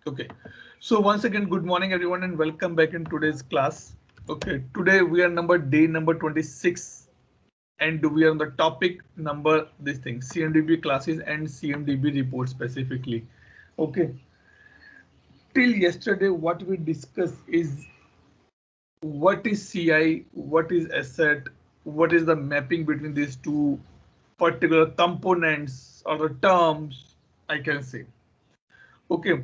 Okay, so once again, good morning everyone and welcome back in today's class. Okay, today we are day number 26 and we are on the topic number this thing CMDB classes and CMDB reports specifically. Okay, till yesterday what we discussed is what is CI, what is asset, what is the mapping between these two particular components or the terms I can say. Okay,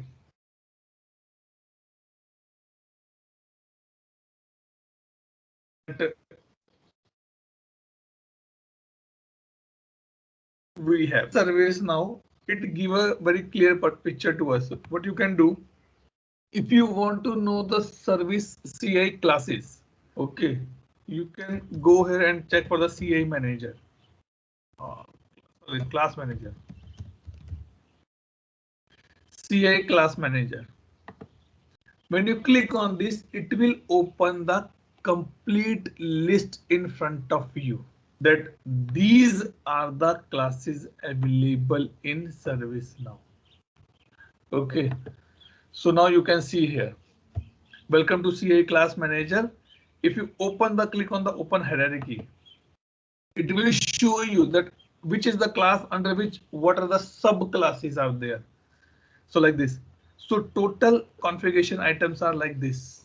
we have service now. It give a very clear picture to us. What you can do if you want to know the service CI classes. Okay, you can go here and check for the CI manager. Sorry, class manager. CI class manager. When you click on this, it will open the complete list in front of you that these are the classes available in ServiceNow. Okay, so now you can see here. Welcome to CI class manager. If you click on the open hierarchy, it will show you that which is the class under which what are the subclasses out there. So like this. So total configuration items are like this.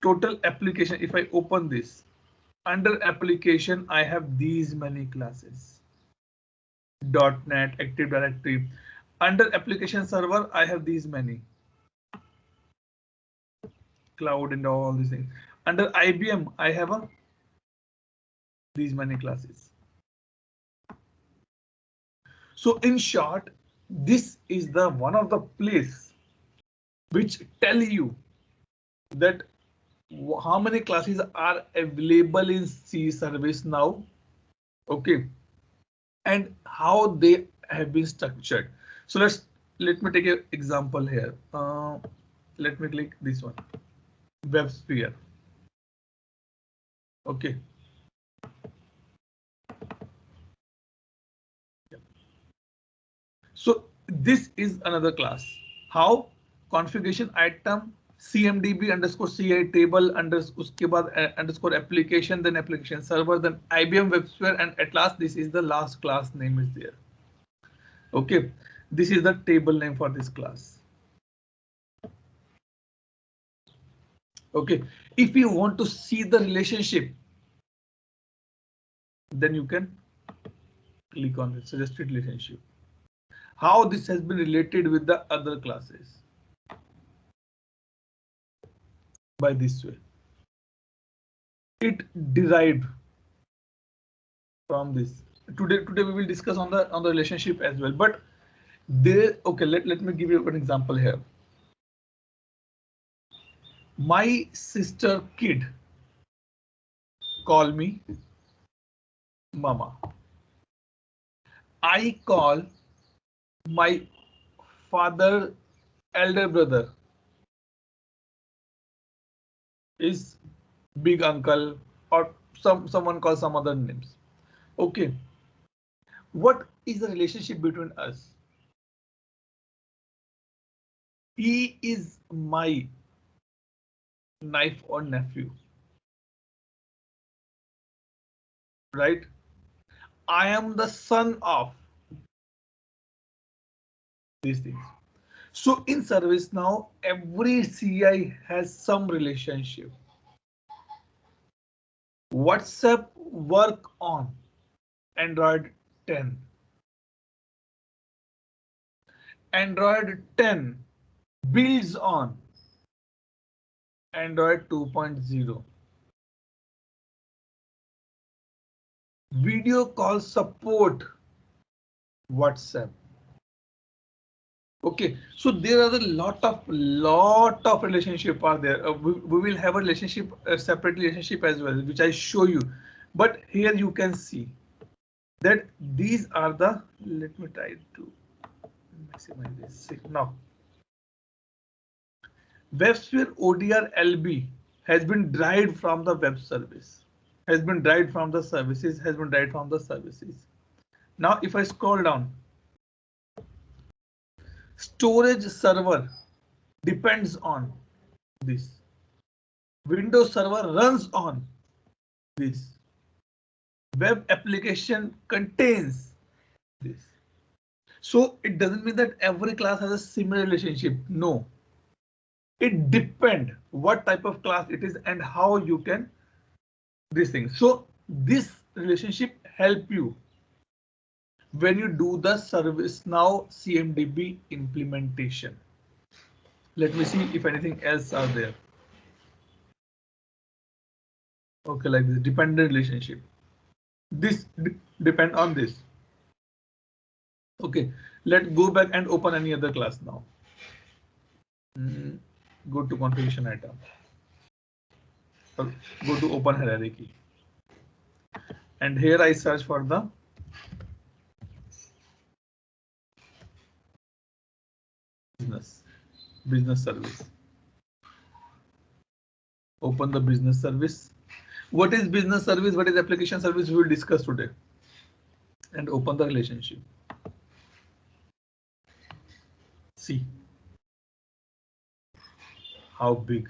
Total application, if I open this, under application, I have these many classes. .NET, Active Directory. Under application server, I have these many. Cloud and all these things. Under IBM, I have these many classes. So in short, this is the one of the place which tell you that how many classes are available in C service now. Okay, and how they have been structured. So let me take an example here. Let me click this one, WebSphere. Okay. So this is another class. How configuration item CMDB underscore CI table उसके बाद underscore application, then application server, then IBM WebSphere, and at last this is the last class name is there. Okay, this is the table name for this class. Okay, if you want to see the relationship, then you can click on the suggested relationship. How this has been related with the other classes by this way. It derived from this. Today we will discuss on the relationship as well. But there, okay, let me give you an example here. My sister kid call me mama. I call my father elder brother is big uncle, or someone calls some other names. Okay, what is the relationship between us? He is my knife or nephew, right? I am the son of these things. So in ServiceNow, every CI has some relationship. WhatsApp work on Android 10. Android 10 builds on Android 2.0. Video call support WhatsApp. Okay, so there are a lot of relationship are there. We will have a relationship, a separate relationship as well, which I show you. But here you can see that these are the. Let me try to maximize this. Now, WebSphere ODR LB has been derived from the web service. Has been derived from the services. Has been derived from the services. Now, if I scroll down. Storage server depends on this. Windows server runs on this. Web application contains this. So it doesn't mean that every class has a similar relationship. No. It depends what type of class it is and how you can this thing. So this relationship help you when you do the ServiceNow CMDB implementation. Let me see if anything else are there. Okay, like this dependent relationship. This depend on this. Okay, let's go back and open any other class now. Go to configuration item. Go to open hierarchy. And here I search for the business service. Open the business service. What is business service? What is application service? We will discuss today. And open the relationship. See how big.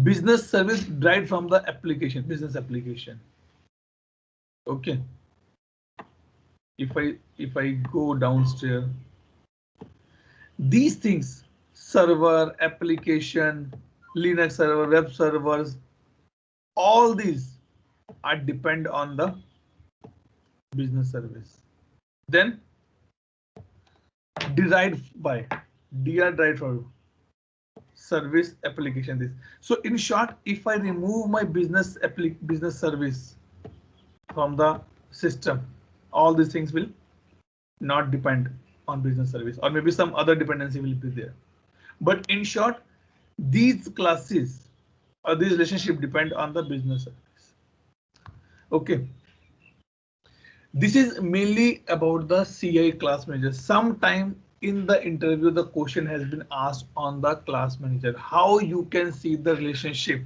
Business service derived from the application, business application. Okay. If I go downstairs, these things, server, application, Linux server, web servers, all these are depend on the business service. Then derived by derived from service application. This. So in short, if I remove my business service from the system, all these things will not depend on business service, or maybe some other dependency will be there. But in short, these classes or these relationship depend on the business service. Okay. This is mainly about the CI class manager. Sometime in the interview, the question has been asked on the class manager, how you can see the relationship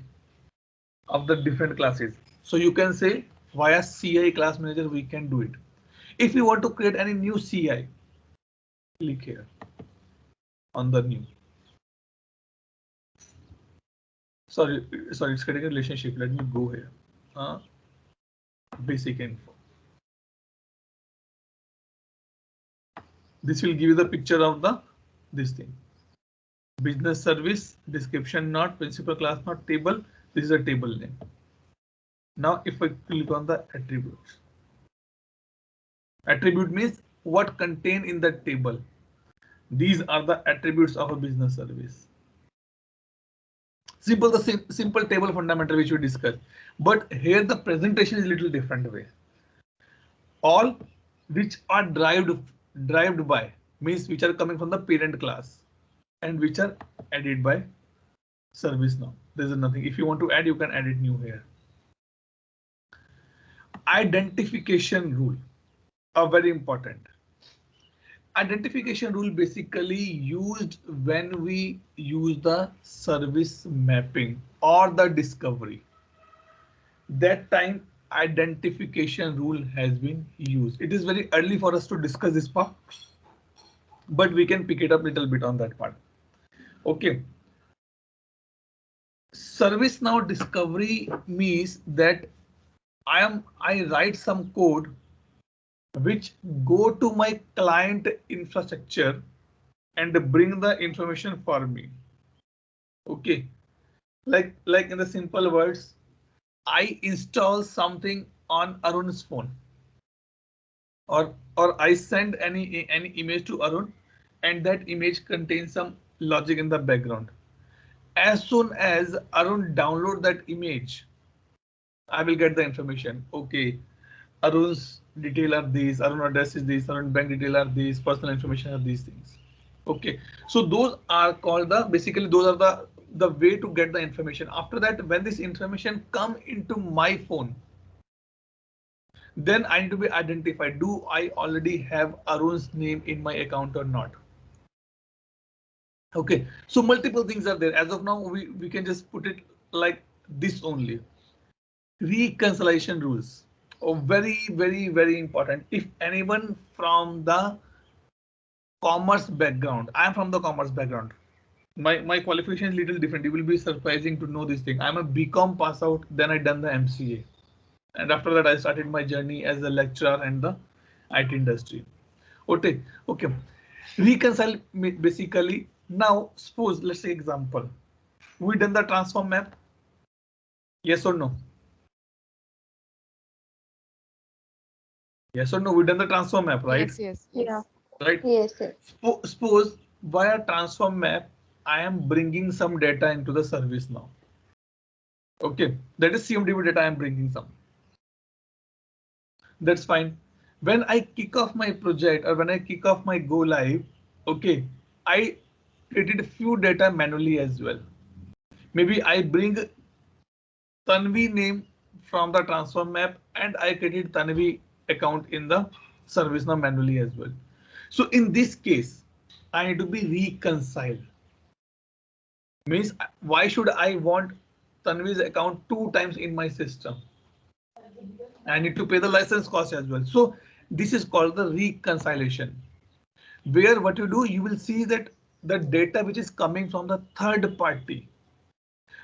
of the different classes. So you can say via CI class manager, we can do it. If you want to create any new CI, click here on the new. Sorry, it's creating a relationship. Let me go here. Basic info. This will give you the picture of this thing. Business service, description not, principal class not, table. This is a table name. Now if I click on the attributes. Attribute means what contained in the table. These are the attributes of a business service. Simple table fundamental which we discussed. But here the presentation is a little different way. All which are derived by means which are coming from the parent class and which are added by ServiceNow. There is nothing. If you want to add, you can add it new here. Identification rule are very important. Identification rule basically used when we use the service mapping or the discovery. That time identification rule has been used. It is very early for us to discuss this part, but we can pick it up a little bit on that part. Okay. ServiceNow discovery means that I write some code which go to my client infrastructure and bring the information for me. Okay, like in the simple words, I install something on Arun's phone, or I send any image to Arun, and that image contains some logic in the background. As soon as Arun download that image, I will get the information. Okay, Arun's detail are these, Arun address is this, Arun bank detail are these, personal information are these things. Okay, so those are called basically those are the way to get the information. After that, when this information come into my phone, then I need to be identified. Do I already have Arun's name in my account or not? Okay, so multiple things are there. As of now, we can just put it like this only. Reconciliation rules. Oh, very important. If anyone from the commerce background, I'm from the commerce background. My qualification is little different. You will be surprising to know this thing. I'm a BCom pass out, then I done the MCA. And after that, I started my journey as a lecturer and the IT industry. Okay. Reconcile basically. Now, suppose, let's say example. We done the transform map. Yes or no? Yes or no? We done the transform map, right? Yes. Yeah. Right? Yes. Suppose via transform map, I am bringing some data into the service now. Okay, that is CMDB data I am bringing some. That's fine. When I kick off my project or when I kick off my go live, okay, I created a few data manually as well. Maybe I bring Tanvi name from the transform map and I created Tanvi account in the ServiceNow manually as well. So in this case, I need to be reconciled. Means why should I want Tanvi's account 2 times in my system? I need to pay the license cost as well. So this is called the reconciliation, where what you do, you will see that the data which is coming from the third party.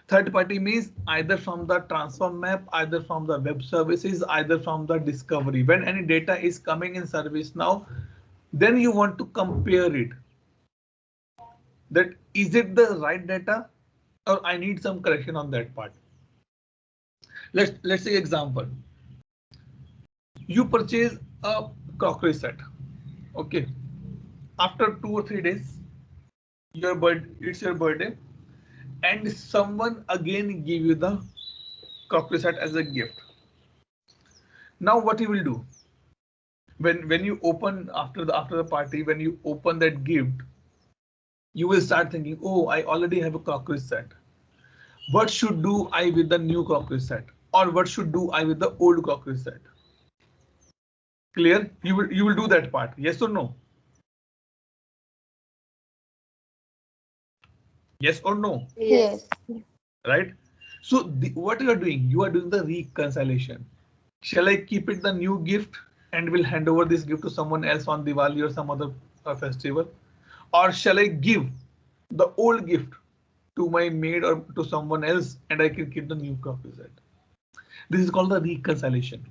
Third party means either from the transform map, either from the web services, either from the discovery. When any data is coming in ServiceNow, then you want to compare it. That is it the right data or I need some correction on that part. Let's say example. You purchase a crockery set. Okay. After 2 or 3 days, it's your birthday, and someone again give you the crockery set as a gift. Now what you will do? When you open after the party, when you open that gift, you will start thinking, oh, I already have a crockery set. What should do I with the new crockery set? Or what should do I with the old crockery set? Clear? You will do that part. Yes or no? Yes or no? Yes. Right? So what you are doing? You are doing the reconciliation. Shall I keep it the new gift and will hand over this gift to someone else on Diwali or some other festival? Or shall I give the old gift to my maid or to someone else and I can keep the new crockery set? This is called the reconciliation.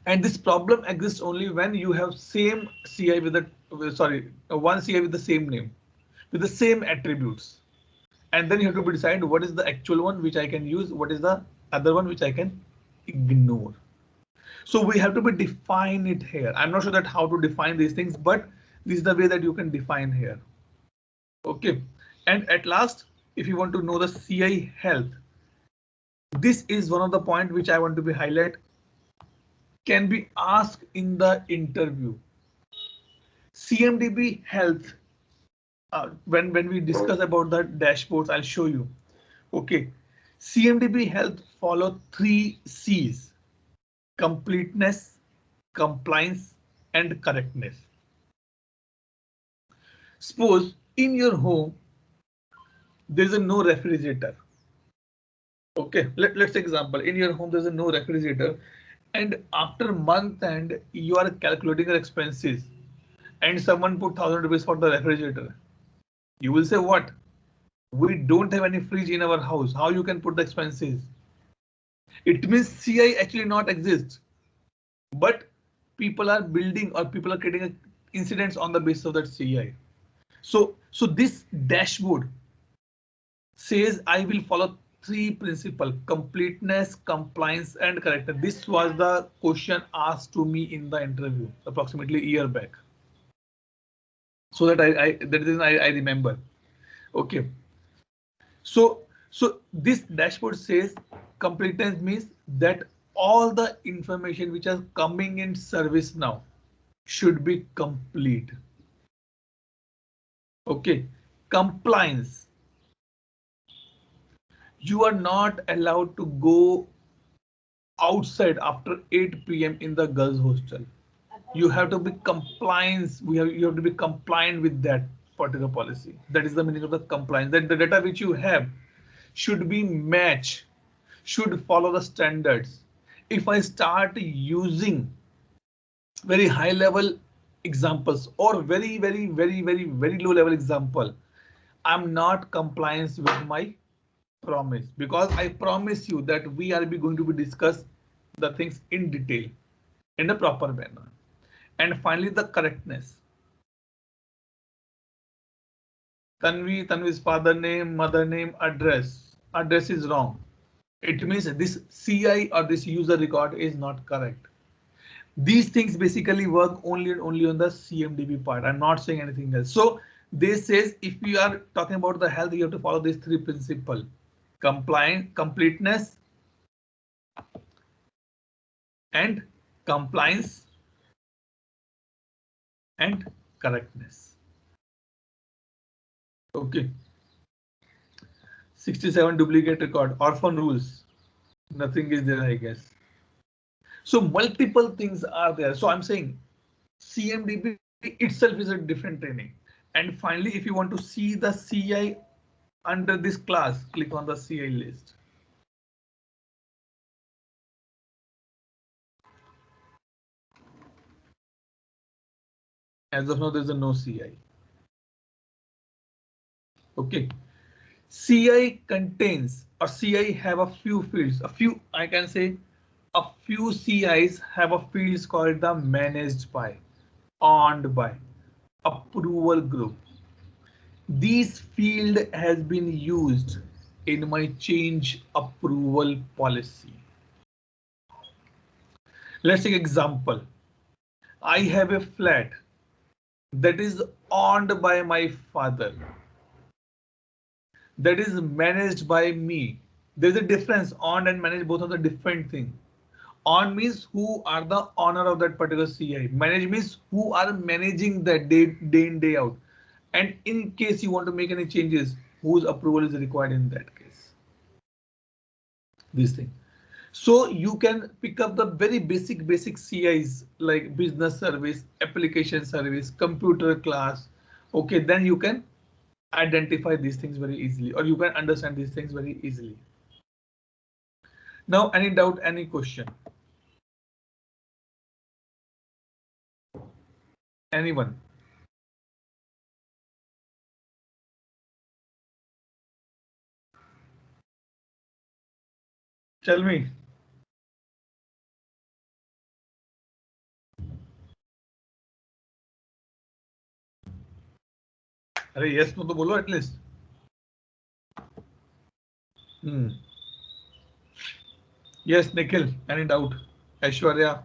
And this problem exists only when you have same CI with one CI with the same name, with the same attributes. And then you have to decide what is the actual one which I can use, what is the other one which I can ignore. So we have to be define it here. I'm not sure that how to define these things, but this is the way that you can define here. Okay. And at last, if you want to know the CI health, this is one of the points which I want to be highlight. Can be asked in the interview. CMDB health. When we discuss about the dashboards, I'll show you. Okay. CMDB health follow 3 C's: completeness, compliance, and correctness. Suppose in your home there's a no refrigerator. Okay, let's take example. In your home there's a no refrigerator, and after month end you are calculating your expenses, and someone put 1,000 rupees for the refrigerator. You will say what? We don't have any fridge in our house. How you can put the expenses? It means CI actually not exists, but people are building or people are creating incidents on the basis of that CI. So this dashboard says I will follow 3 principles: completeness, compliance, and correctness. This was the question asked to me in the interview approximately a year back. So that that is I remember. Okay. So this dashboard says completeness means that all the information which are coming in ServiceNow should be complete. Okay. Compliance. You are not allowed to go outside after 8 p.m. in the girls' hostel. You have to be compliance. You have to be compliant with that particular policy. That is the meaning of the compliance. That the data which you have should be matched, should follow the standards. if I start using very high level examples or very low level example, I'm not compliance with my promise, because I promise you that we are going to be discuss the things in detail in a proper manner. And finally, the correctness. Tanvi's father name, mother name, address. Address is wrong. It means this CI or this user record is not correct. These things basically work only on the CMDB part. I'm not saying anything else. So this says if you are talking about the health, you have to follow these three principles: compliance, completeness, and compliance, and correctness. Okay. 67 duplicate record, orphan rules. Nothing is there, I guess. So multiple things are there. So I'm saying CMDB itself is a different training. And finally, if you want to see the CI under this class, click on the CI list. As of now, there's a no CI. Okay. CI contains, or CI have a few fields, I can say a few CIs have a fields called the managed by, owned by, approval group. This field has been used in my change approval policy. Let's take example. I have a flat that is owned by my father, that is managed by me. There's a difference. Owned and managed, both are the different thing. Owned means who are the owner of that particular CI. Managed means who are managing that day in, day out. And in case you want to make any changes, whose approval is required in that case. This thing. So you can pick up the very basic CIs like business service, application service, computer class. Okay, then you can identify these things very easily, or you can understand these things very easily. Now, any doubt, any question? Anyone? Tell me. अरे yes no तो बोलो at least. Yes, Nikhil. Any doubt? Aishwarya.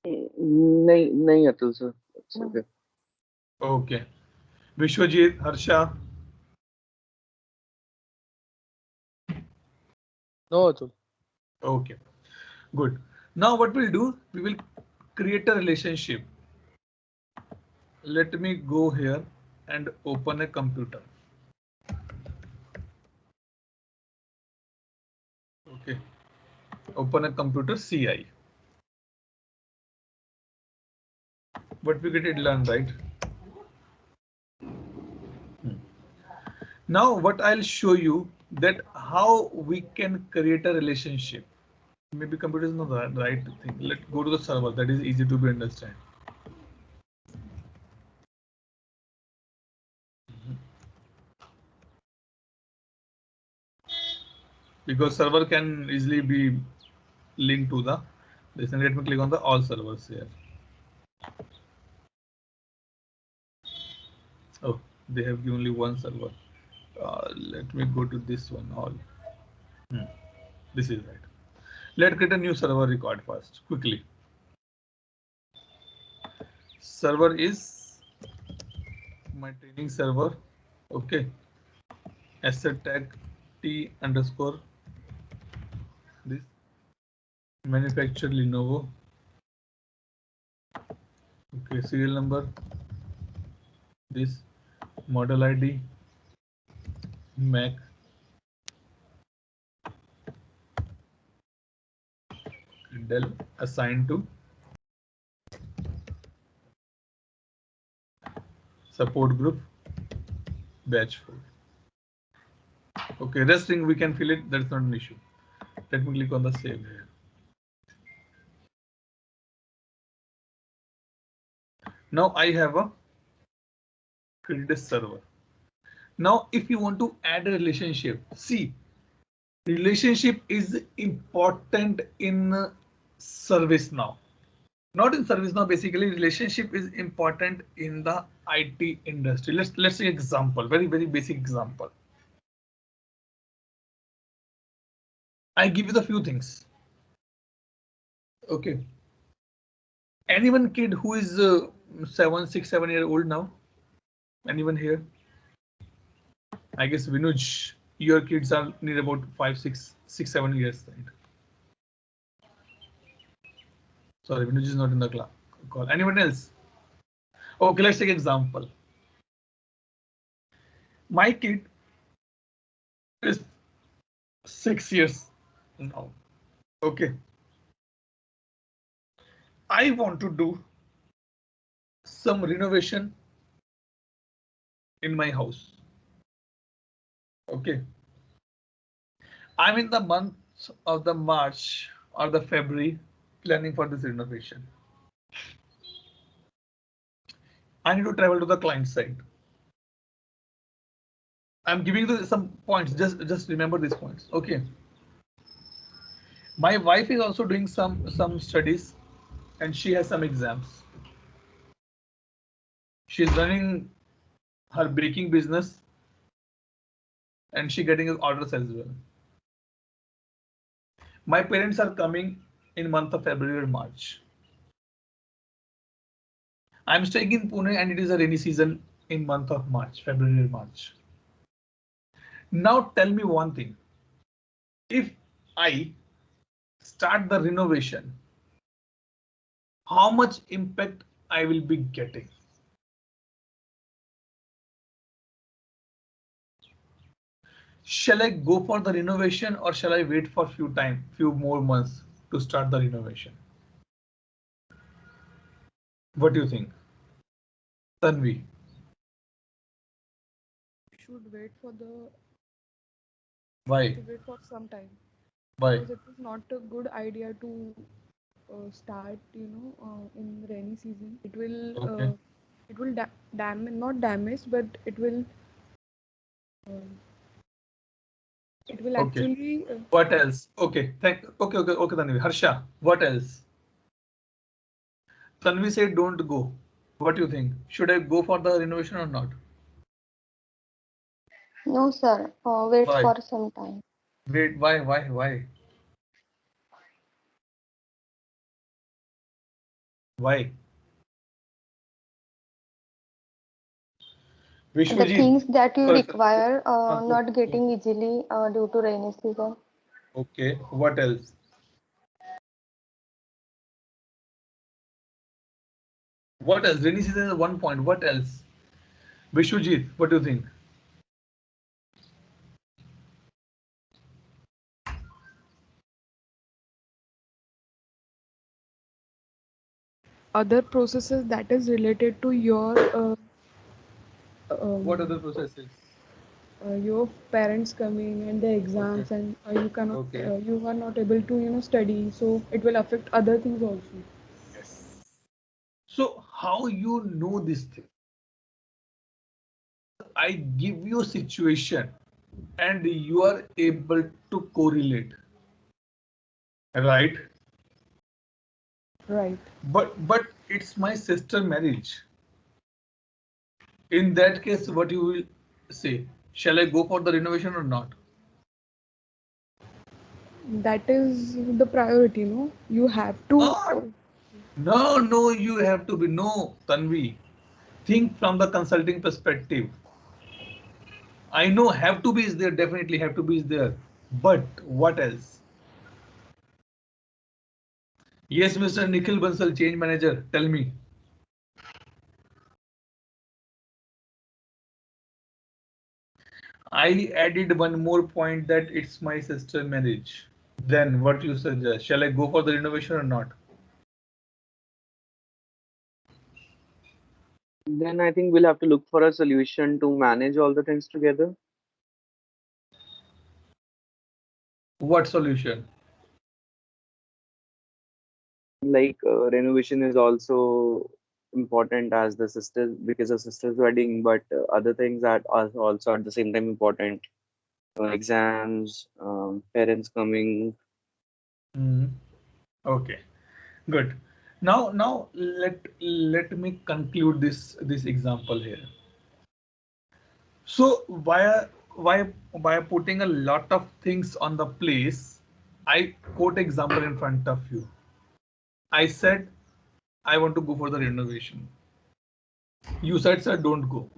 नहीं Atul sir. Okay. Okay. Vishwajit, Harsha. No Atul. Okay. Good. Now what we'll do? We will create a relationship. Let me go here and open a computer. Okay. Open a computer CI. But we get it learn, right? Now what I'll show you that how we can create a relationship. Maybe computer is not the right thing. Let's go to the server. That is easy to be understand. Because server can easily be linked to the this, and let me click on the all servers here. Oh, they have given only one server. Let me go to this one all. This is right. Let's create a new server record first quickly. Server is my training server. Okay. Asset tag T underscore this manufacturer Lenovo. Okay, serial number this model ID Mac. Dell assigned to support group batch 4. Okay, rest thing we can fill it. That's not an issue. Let me click on the save here. Now I have a created server. Now, if you want to add a relationship, see, relationship is important in ServiceNow. Not in ServiceNow, basically relationship is important in the IT industry. Let's take example, very basic example. I give you the few things. Okay. Anyone kid who is 6, 7 year old now? Anyone here? I guess Vinuj, your kids are near about 5, 6, 7 years. Right? Sorry, Vinuj is not in the call. Anyone else? Okay, let's take example. My kid is 6 years now. Okay. I want to do some renovation in my house. Okay. I'm in the month of the March or the February planning for this renovation. I need to travel to the client side. I'm giving you some points. Just remember these points. Okay. My wife is also doing some studies, and she has some exams. She's running her baking business, and she getting orders as well. My parents are coming in month of February or March. I'm staying in Pune, and it is a rainy season in month of March, February or March. Now tell me one thing. If I start the renovation, how much impact I will be getting? Shall I go for the renovation or shall I wait for few more months to start the renovation? What do you think? Tanvi. Should wait for the Why? to wait for some time. Why? Because it is not a good idea to start, in rainy season. It will damage, not damage, but it will Okay. actually. What else? Okay. Okay. Tanvi. Harsha. What else? Tanvi said don't go. What do you think? Should I go for the renovation or not? No, sir. Wait Why? for some time. Wait. Why? Why? The Vishwajit. things that you Sorry. require Go. not getting easily due to rainy season. Okay. What else? What else? Rainy season is 1 point. What else? Vishwajit, what do you think? Other processes that is related to What other processes? your parents coming and the exams, Okay. and you cannot Okay. you are not able to study, so it will affect other things also. Yes. So how you know this thing? I give you a situation and you are able to correlate. Right? Right. But it's my sister marriage. In that case, what you will say? Shall I go for the renovation or not? That is the priority, no? You have to. No, you have to be no, Tanvi. Think from the consulting perspective. I know have to be is there, definitely have to be is there. But what else? Yes, Mr. Nikhil Bansal, change manager, tell me. I added one more point that it's my sister marriage. Then what you suggest? Shall I go for the renovation or not? Then I think we'll have to look for a solution to manage all the things together. What solution? like renovation is also important as the sister because of sister's wedding, but other things that are also at the same time important. Exams, parents coming. Mhm. Okay, good. Now let me conclude this example here. So by putting a lot of things on the place, I quote example in front of you. I said I want to go for the renovation. You said, sir, don't go.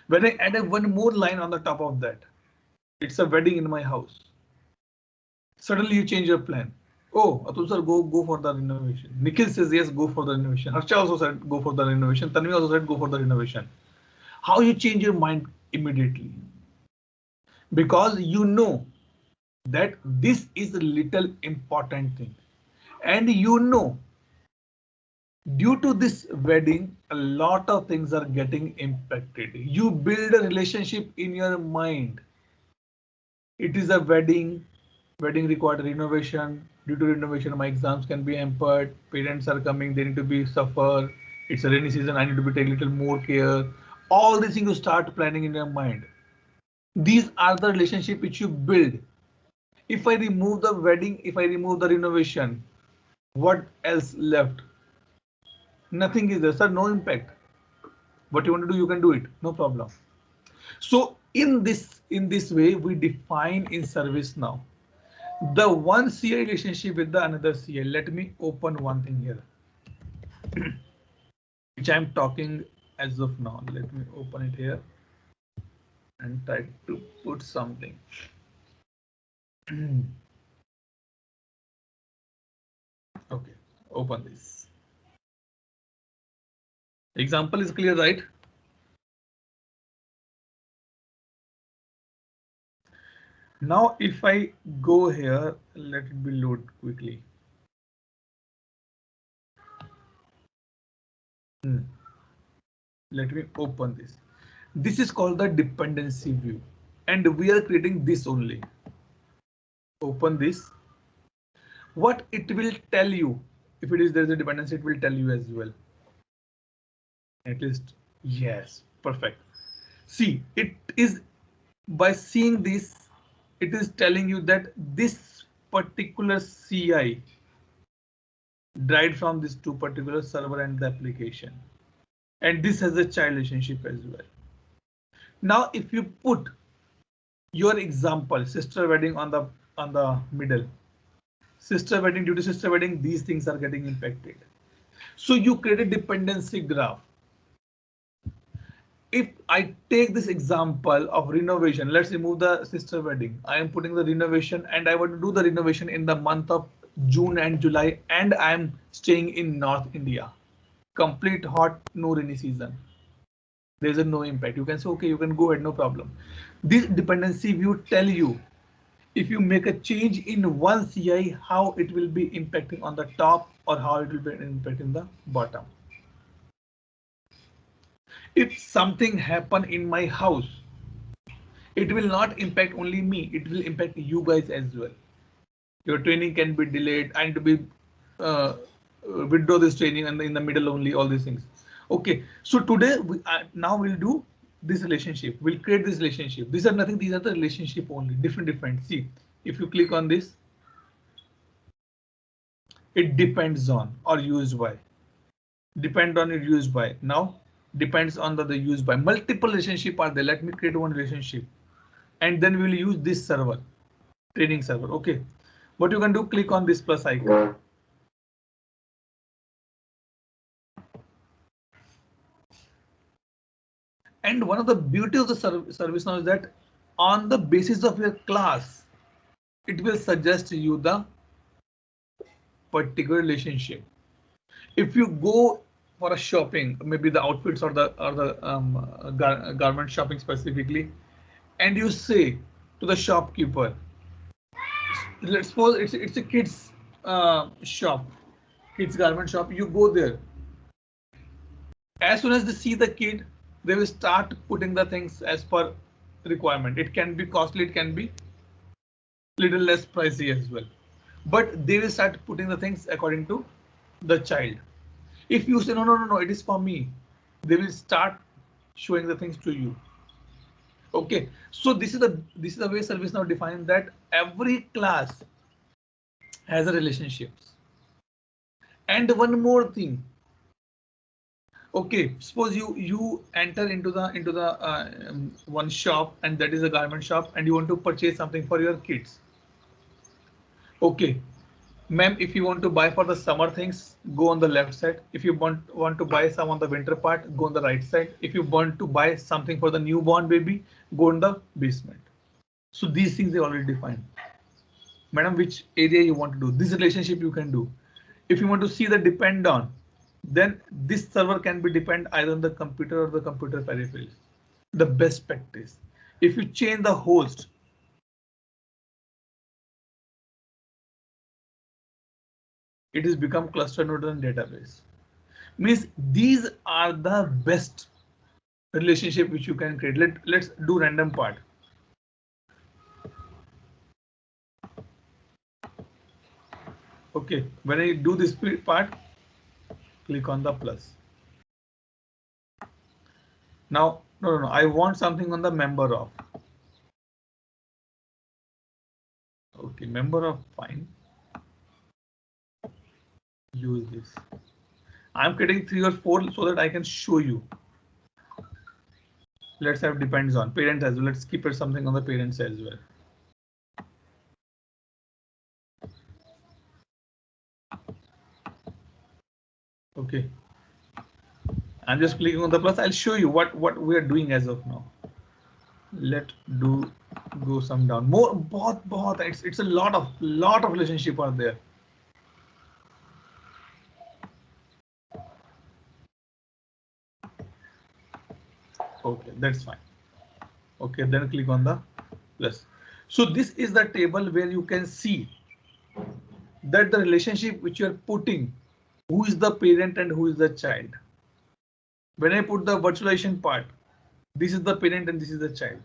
When I added one more line on the top of that, it's a wedding in my house. Suddenly you change your plan. Oh, Atul sir, go for the renovation. Nikhil says yes, go for the renovation. Harsha also said go for the renovation. Tanvi also said go for the renovation. How you change your mind immediately? Because you know that this is a little important thing, and you know due to this wedding a lot of things are getting impacted. You build a relationship in your mind. It is a wedding required renovation. Due to renovation my exams can be hampered, parents are coming, they need to be suffer, it's a rainy season, I need to be take little more care. All these things you start planning in your mind. These are the relationship which you build. If I remove the wedding, if I remove the renovation, what else left? Nothing is there, sir, no impact. What you want to do, you can do it, no problem. So in this way we define in ServiceNow the one CA relationship with the another CA. Let me open one thing here, which I'm talking as of now. Let me open it here and try to put something. Okay, open this. Example is clear, right? Now, if I go here, let it be load quickly. Let me open this. This is called the dependency view, and we are creating this only. Open this. What it will tell you, if it is there is a dependency, it will tell you as well. At least, yes, perfect. See, it is by seeing this, it is telling you that this particular CI derived from these two particular server and the application, and this has a child relationship as well. Now, if you put your example, sister wedding on the middle, sister wedding, due to sister wedding, these things are getting impacted. So you create a dependency graph. If I take this example of renovation, let's remove the sister wedding. I am putting the renovation and I want to do the renovation in the month of June and July, and I am staying in North India. Complete hot, no rainy season. There's a no impact. You can say, okay, you can go ahead, no problem. This dependency view tell you if you make a change in one CI, how it will be impacting on the top or how it will be impacting the bottom. If something happen in my house, it will not impact only me, it will impact you guys as well. Your training can be delayed and to be withdraw this training and in the middle only, all these things. Okay, so today now we'll do this relationship, we'll create this relationship. These are nothing, these are the relationship only, different. See, if you click on this, it depends on or used by, depend on it used by. Now depends on the used by, multiple relationship are there. Let me create one relationship and then we will use this server, training server. Okay, what you can do, click on this plus icon. And one of the beauty of the ServiceNow is that on the basis of your class, it will suggest you the particular relationship. If you go for a shopping, maybe the outfits or the garment shopping specifically, and you say to the shopkeeper, let's suppose it's a kids shop, kids garment shop, you go there. As soon as they see the kid, they will start putting the things as per requirement. It can be costly, it can be little less pricey as well, but they will start putting the things according to the child. If you say no, it is for me, they will start showing the things to you. Okay, so this is the way ServiceNow defines that every class has a relationships. And one more thing. Okay, suppose you enter into the one shop, and that is a garment shop, and you want to purchase something for your kids. Okay, ma'am, if you want to buy for the summer things, go on the left side. If you want to buy some on the winter part, go on the right side. If you want to buy something for the newborn baby, go in the basement. So these things are already defined. Madam, which area you want to do this relationship you can do. If you want to see the depend on, then this server can be depend either on the computer or the computer peripherals. The best practice. If you change the host, it is become cluster node and database. Means these are the best relationship which you can create. Let's do random part. Okay, when I do this part, click on the plus. Now, no, I want something on the member of. Okay, member of, fine. Use this. I'm creating 3 or 4 so that I can show you. Let's have depends on parents as well. Let's keep it something on the parents as well. Okay. I'm just clicking on the plus. I'll show you what we are doing as of now. Let do go some down more. Both. It's a lot of relationship are there. Okay, that's fine. Okay, then click on the plus. So this is the table where you can see that the relationship which you're putting, who is the parent and who is the child. When I put the virtualization part, this is the parent and this is the child.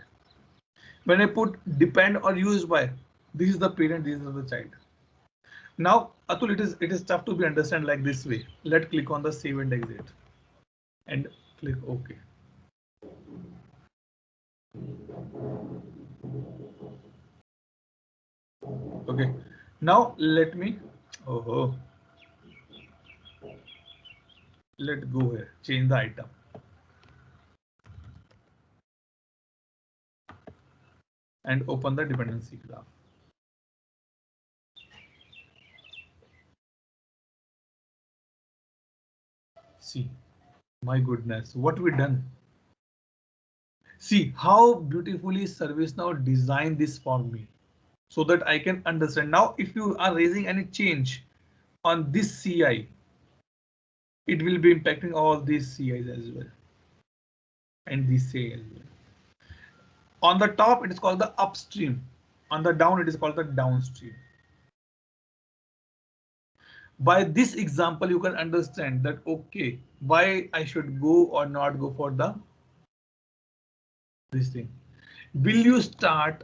When I put depend or use by, this is the parent, this is the child. Now, Atul, it is tough to be understand like this way. Let's click on the save and exit and click OK. Okay, now let me let's go here, change the item. And open the dependency graph. See, my goodness, what we done. See how beautifully ServiceNow designed this for me so that I can understand. Now, if you are raising any change on this CI, it will be impacting all these CIs as well. And this CI as well. On the top, it is called the upstream. On the down, it is called the downstream. By this example, you can understand that, okay, why I should go or not go for this thing. Will you start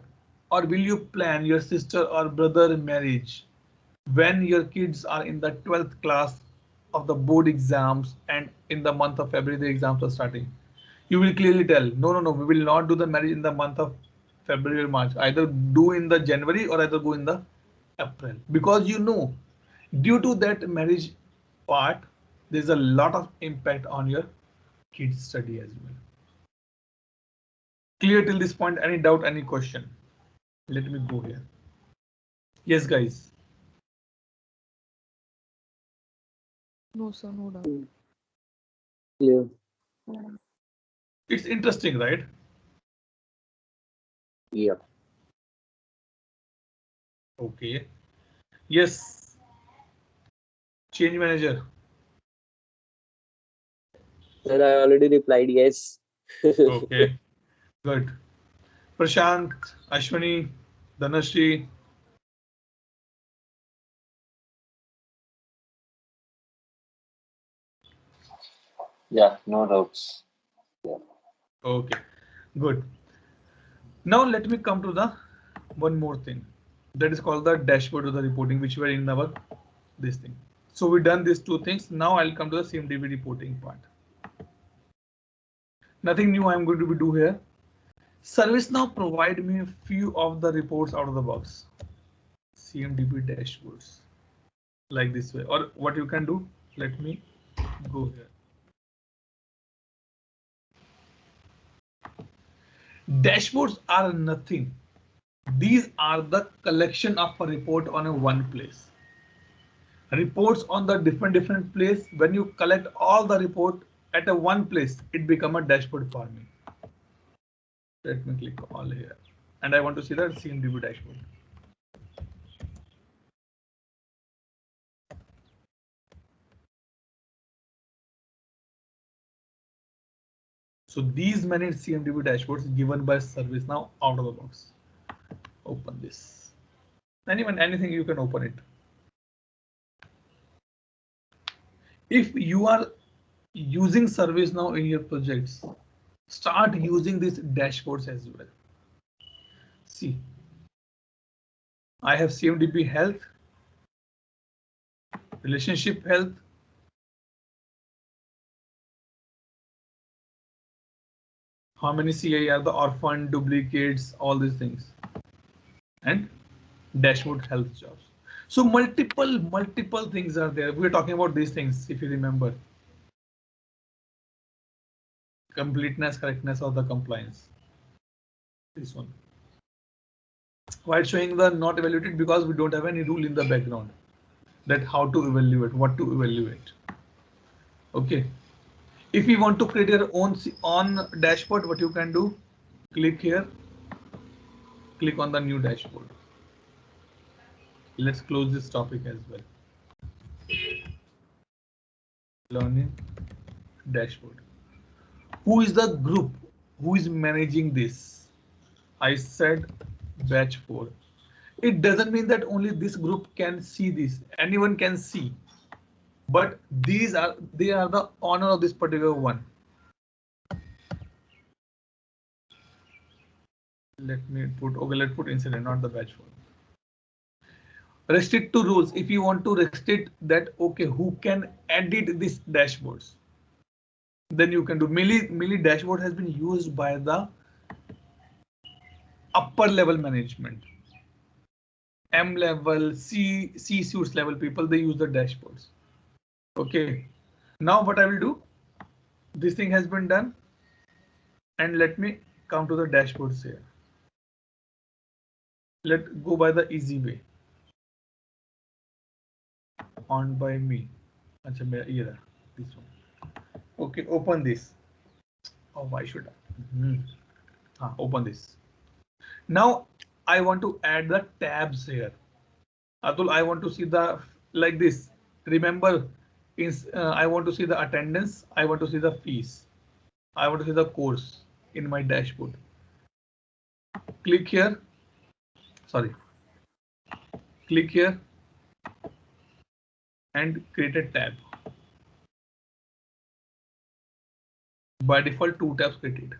or will you plan your sister or brother marriage when your kids are in the 12th class of the board exams and in the month of February the exams are starting? You will clearly tell, no, we will not do the marriage in the month of February or March. Either do in the January or either go in the April, because you know, due to that marriage part, there's a lot of impact on your kids' study as well. Clear till this point? Any doubt, any question? Let me go here. Yes, guys. No, sir, no doubt. Yeah. It's interesting, right? Yeah. Okay. Yes. Change manager. Sir, I already replied yes. Okay. Good. Prashant, Ashwini, Dhanashri. Yeah, no doubts. Yeah. Okay, good. Now let me come to the one more thing that is called the dashboard or the reporting, which were in our this thing. So we've done these two things. Now I'll come to the CMDB reporting part. Nothing new I'm going to do here. ServiceNow provide me a few of the reports out of the box. CMDB dashboards like this way, or what you can do, let me go here. Dashboards are nothing. These are the collection of a report on a one place. Reports on the different place. When you collect all the report at a one place, it become a dashboard for me. Let me click all here, and I want to see the CMDB dashboard. So these many CMDB dashboards given by ServiceNow out of the box. Open this. Anything you can open it. If you are using ServiceNow in your projects, start using these dashboards as well. See, I have CMDB health, relationship health, how many CI are the orphan, duplicates, all these things, and dashboard health jobs. So multiple things are there. We're talking about these things, if you remember. Completeness, correctness of the compliance. This one. Why it's showing the not evaluated? Because we don't have any rule in the background that how to evaluate, what to evaluate. Okay. If you want to create your own dashboard, what you can do, click here, click on the new dashboard. Let's close this topic as well. Learning dashboard. Who is the group who is managing this? I said batch 4. It doesn't mean that only this group can see this. Anyone can see. But they are the owner of this particular one. Let's put incident, not the batch 4. Restrict to rules. If you want to restrict that, okay, who can edit these dashboards? Then you can do. Mainly dashboard has been used by the upper level management. M level, C suites level people, they use the dashboards. Okay, now what I will do, this thing has been done, and let me come to the dashboards here. Let's go by the easy way. On by me. Achha, mera this one. Okay, open this. Oh, why should I? Open this. Now I want to add the tabs here. Atul, I want to see the like this. Remember, I want to see the attendance. I want to see the fees. I want to see the course in my dashboard. Click here. Sorry. Click here and create a tab. By default, 2 tabs created.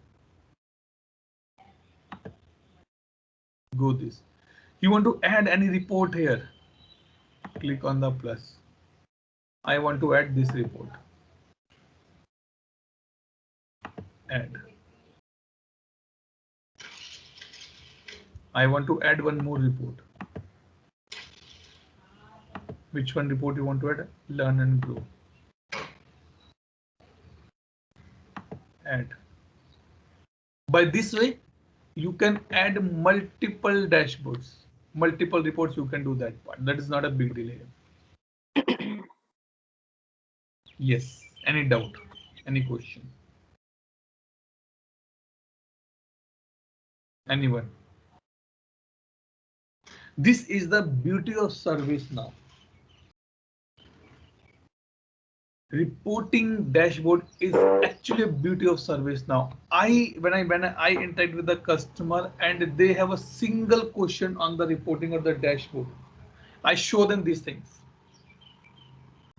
Go this. You want to add any report here? Click on the plus. I want to add this report. Add. I want to add one more report. Which one report you want to add? Learn and grow. Add. By this way, you can add multiple dashboards, multiple reports. You can do that part. That is not a big deal here. Yes. Any doubt? Any question? Anyone? This is the beauty of ServiceNow. Reporting dashboard is actually a beauty of ServiceNow. When I interact with the customer and they have a single question on the reporting or the dashboard, I show them these things.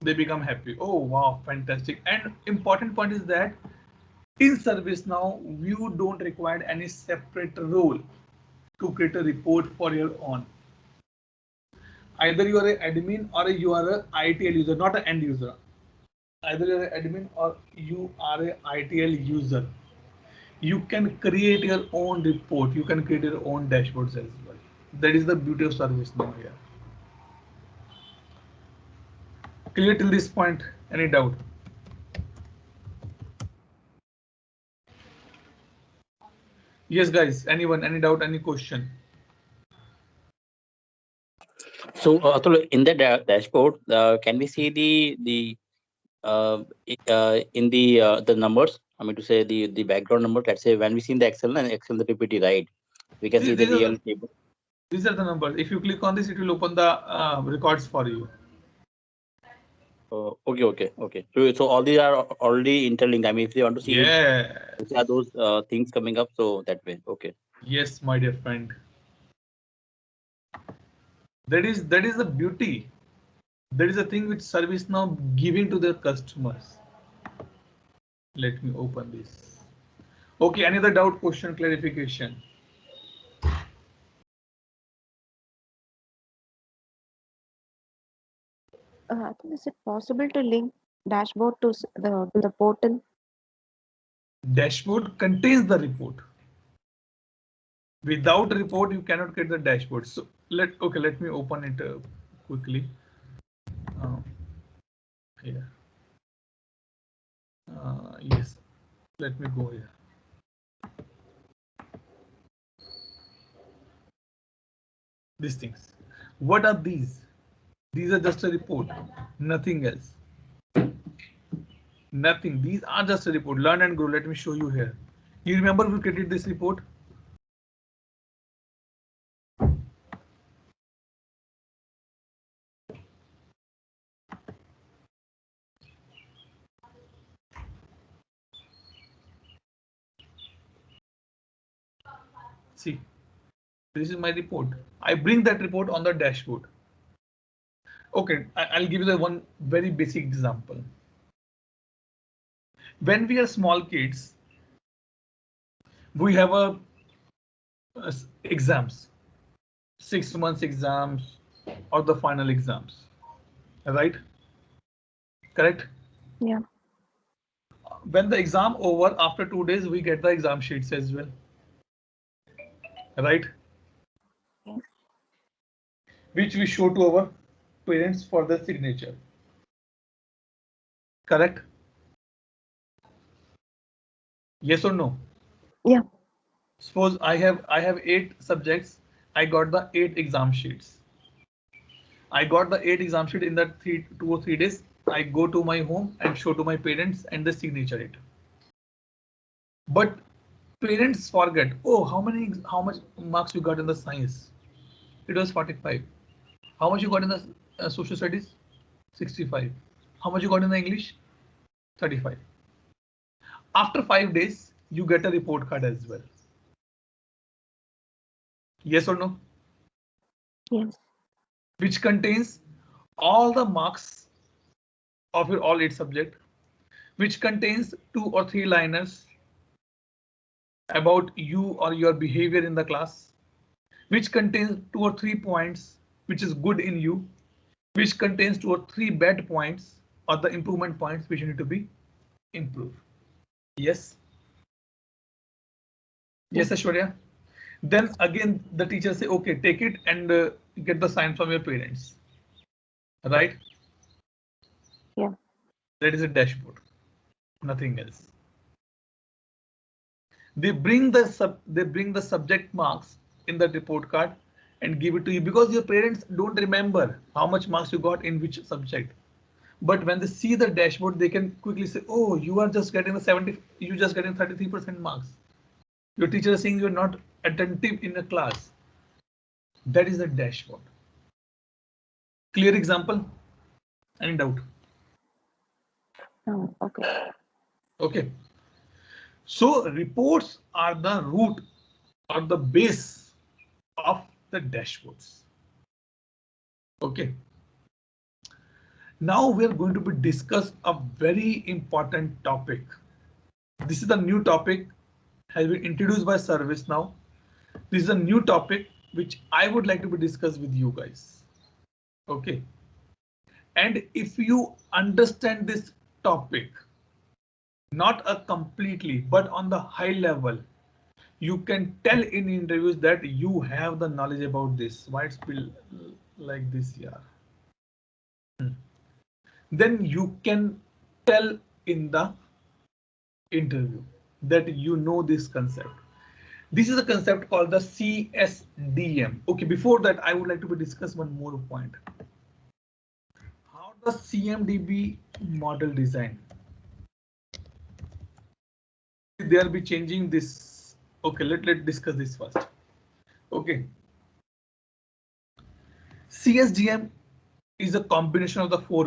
They become happy. Oh wow, fantastic. And important point is that in ServiceNow, you don't require any separate role to create a report for your own. Either you are an admin or you are a ITL user, not an end user. Either you are an admin or you are a ITL user. You can create your own report. You can create your own dashboards as well. That is the beauty of ServiceNow here. Clear till this point? Any doubt? Yes, guys. Anyone? Any doubt? Any question? So, Atul, in the dashboard, can we see the in the numbers? I mean to say the background number. Let's say when we see in the Excel and Excel the PPT, right? We can see the real table. These are the numbers. If you click on this, it will open the records for you. Okay. So all these are already interlinked. I mean, if you want to see, which are those things coming up, so that way. Okay. Yes, my dear friend. That is the beauty. That is the thing which ServiceNow giving to their customers. Let me open this. Okay, another doubt, question, clarification? I think is it possible to link dashboard to the portal? Dashboard contains the report. Without report, you cannot get the dashboard. So let me open it quickly. Here. Yes. Let me go here. These things. What are these? These are just a report, nothing else. Nothing. These are just a report. Learn and grow. Let me show you here. You remember we created this report? See, this is my report. I bring that report on the dashboard. Okay, I'll give you the one very basic example. When we are small kids, we have exams, 6 months exams or the final exams, right? Correct? Yeah. When the exam over, after 2 days, we get the exam sheets as well, right? Yes. Which we show to our parents for the signature. Correct? Yes or no? Yeah. Suppose I have 8 subjects. I got the 8 exam sheets. I got the 8 exam sheet in that 2 or 3 days. I go to my home and show to my parents and the signature it. But parents forget. Oh, how much marks you got in the science? It was 45. How much you got in the social studies? 65. How much you got in the English? 35. After 5 days, you get a report card as well. Yes or no? Yes. Which contains all the marks of your all 8 subject, which contains 2 or 3 liners about you or your behavior in the class, which contains 2 or 3 points which is good in you, which contains 2 or 3 bad points or the improvement points which need to be improved. Yes. Yes, Aishwarya. Then again the teacher say, okay, take it and get the sign from your parents, right? Yeah. That is a dashboard, nothing else. They bring the subject marks in the report card and give it to you, because your parents don't remember how much marks you got in which subject. But when they see the dashboard, they can quickly say, oh, you are just getting the 70, you just getting 33% marks. Your teacher is saying you're not attentive in the class. That is the dashboard. Clear example? Any doubt? Oh, okay. Okay. So reports are the root or the base of the dashboards. Okay. Now we are going to be discuss a very important topic. This is a new topic, has been introduced by ServiceNow. This is a new topic which I would like to be discussed with you guys. Okay. And if you understand this topic, not a completely, but on the high level, you can tell in interviews that you have the knowledge about this. Why it's built like this here? Then you can tell in the interview that you know this concept. This is a concept called the CSDM. Okay, before that, I would like to discuss one more point. How the CMDB model design? They'll be changing this. Okay, let's discuss this first. Okay. CSDM is a combination of the four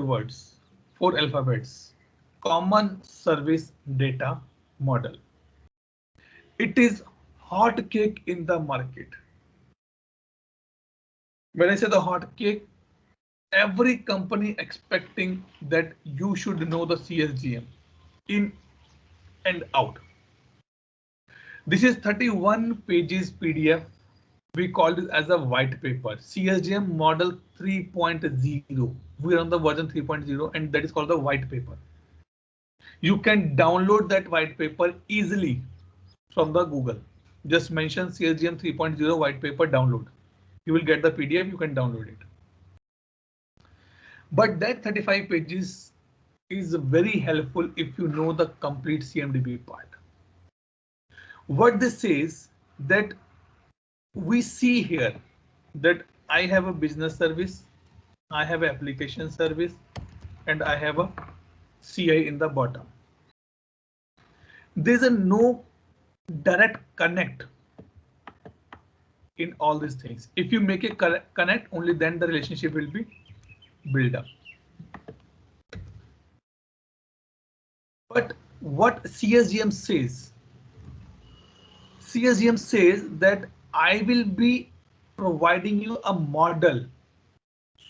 alphabets. Common Service Data Model. It is hot cake in the market. When I say the hot cake, every company expecting that you should know the CSDM in and out. This is 31 pages PDF. We call it as a white paper, CSDM model 3.0. We are on the version 3.0 and that is called the white paper. You can download that white paper easily from the Google. Just mention CSDM 3.0 white paper download. You will get the PDF, you can download it. But that 35 pages is very helpful if you know the complete CMDB part. What this says that we see here that I have a business service, I have an application service, and I have a CI in the bottom. There's a no direct connect in all these things. If you make a connect, only then the relationship will be built up. But what CSDM says? CSDM says that I will be providing you a model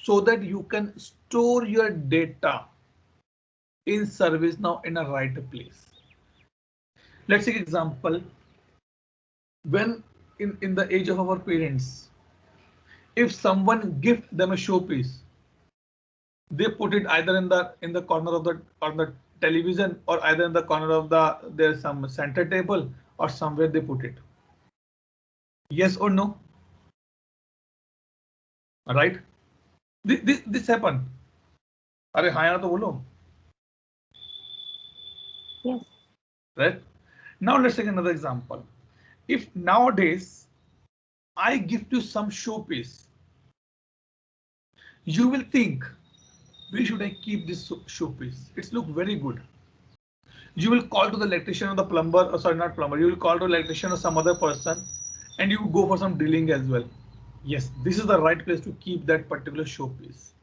so that you can store your data in ServiceNow in a right place. Let's take example. When in the age of our parents, if someone gift them a showpiece, they put it either in the corner of the television or either in the corner of there's some center table or somewhere they put it. Yes or no? Right? This happened. Are हाँ तो बोलो. Yes. Right? Now let's take another example. If nowadays I give you some showpiece, you will think, where should I keep this showpiece? It's look very good. You will call to the electrician or the plumber, or sorry, not plumber. You will call to the electrician or some other person, and you go for some drilling as well. Yes, this is the right place to keep that particular showpiece.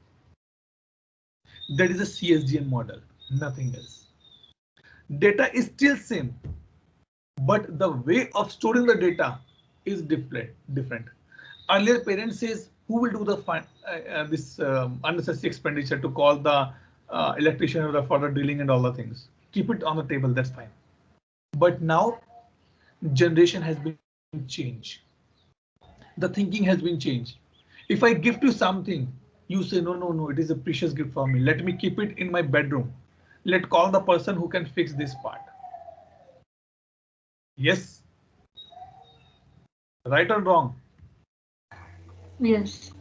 That is a CSDM model, nothing else. Data is still same, but the way of storing the data is different. Earlier, parents says who will do the this unnecessary expenditure to call the electrician or for the drilling and all the things. Keep it on the table, that's fine. But now generation has been changed. The thinking has been changed. If I gift you something, you say no, it is a precious gift for me. Let me keep it in my bedroom. Let call the person who can fix this part. Yes. Right or wrong? Yes.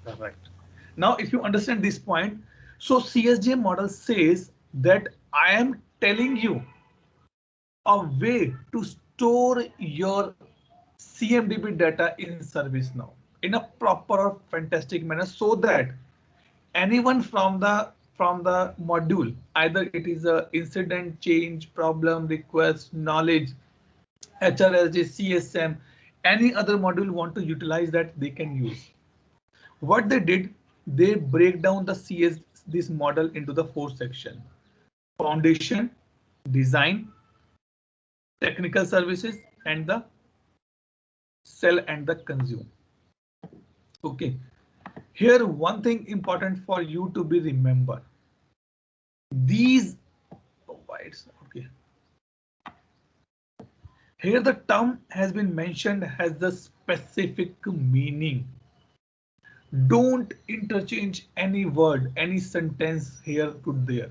Correct. Now, if you understand this point, so CSDM model says that I am telling you a way to store your CMDB data in ServiceNow in a proper, fantastic manner, so that anyone from the module, either it is a incident, change, problem, request, knowledge, HRSD, CSM, any other module want to utilize that, they can use. What they did, they break down this model into the 4 sections: foundation, design, technical services, and the sell and the consume. Okay, here one thing important for you to be remember. These okay. Here the term has been mentioned has the specific meaning. Don't interchange any word, any sentence here to there.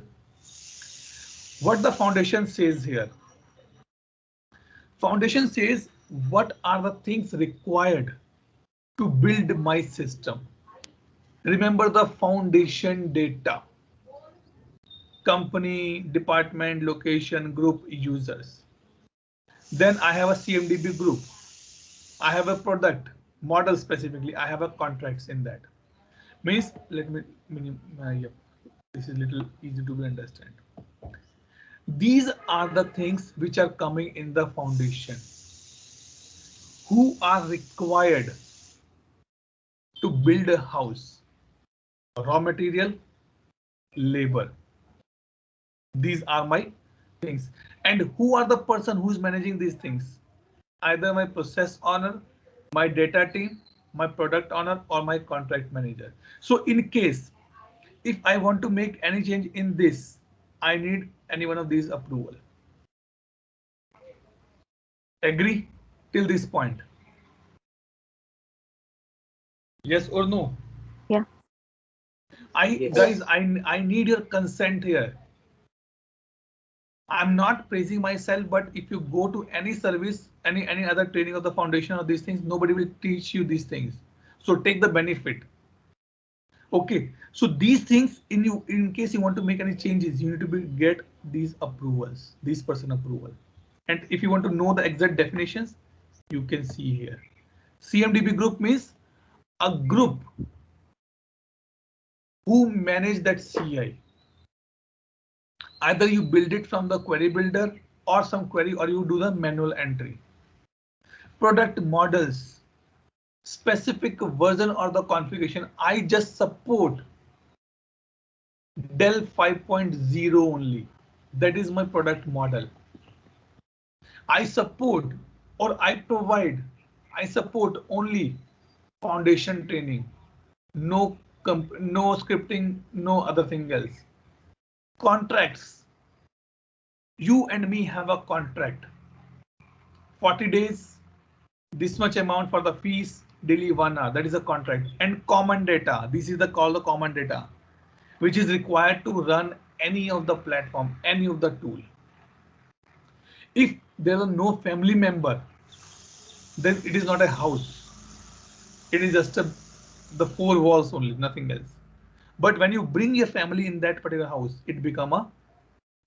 What the foundation says here. Foundation says what are the things required to build my system. Remember the foundation data. Company, department, location, group, users. Then I have a CMDB group. I have a product model specifically. I have a contracts in that. Means let me yep. This is little easy to be understand. These are the things which are coming in the foundation. Who are required to build a house? Raw material, labor. These are my things. And who are the person who's managing these things? Either my process owner, my data team, my product owner, or my contract manager. So in case if I want to make any change in this, I need any one of these approval. Agree till this point? Yes or no? Yeah. Guys, I need your consent here. I'm not praising myself, but if you go to any service, any other training of the foundation or these things, nobody will teach you these things. So take the benefit. Okay, so these things in case you want to make any changes, you need to get these approvals, these person approval. And if you want to know the exact definitions, you can see here. CMDB group means a group who manage that CI. Either you build it from the query builder or some query, or you do the manual entry. Product models, specific version or the configuration. I just support Dell 5.0 only. That is my product model. I support or I support only foundation training. No scripting, no other thing else. Contracts. You and me have a contract. 40 days, this much amount for the fees, daily 1 hour. That is a contract. And common data. This is called the common data, which is required to run any of the platform, any of the tool. If there are no family member, then it is not a house. It is just the 4 walls only, nothing else. But when you bring your family in that particular house, it become a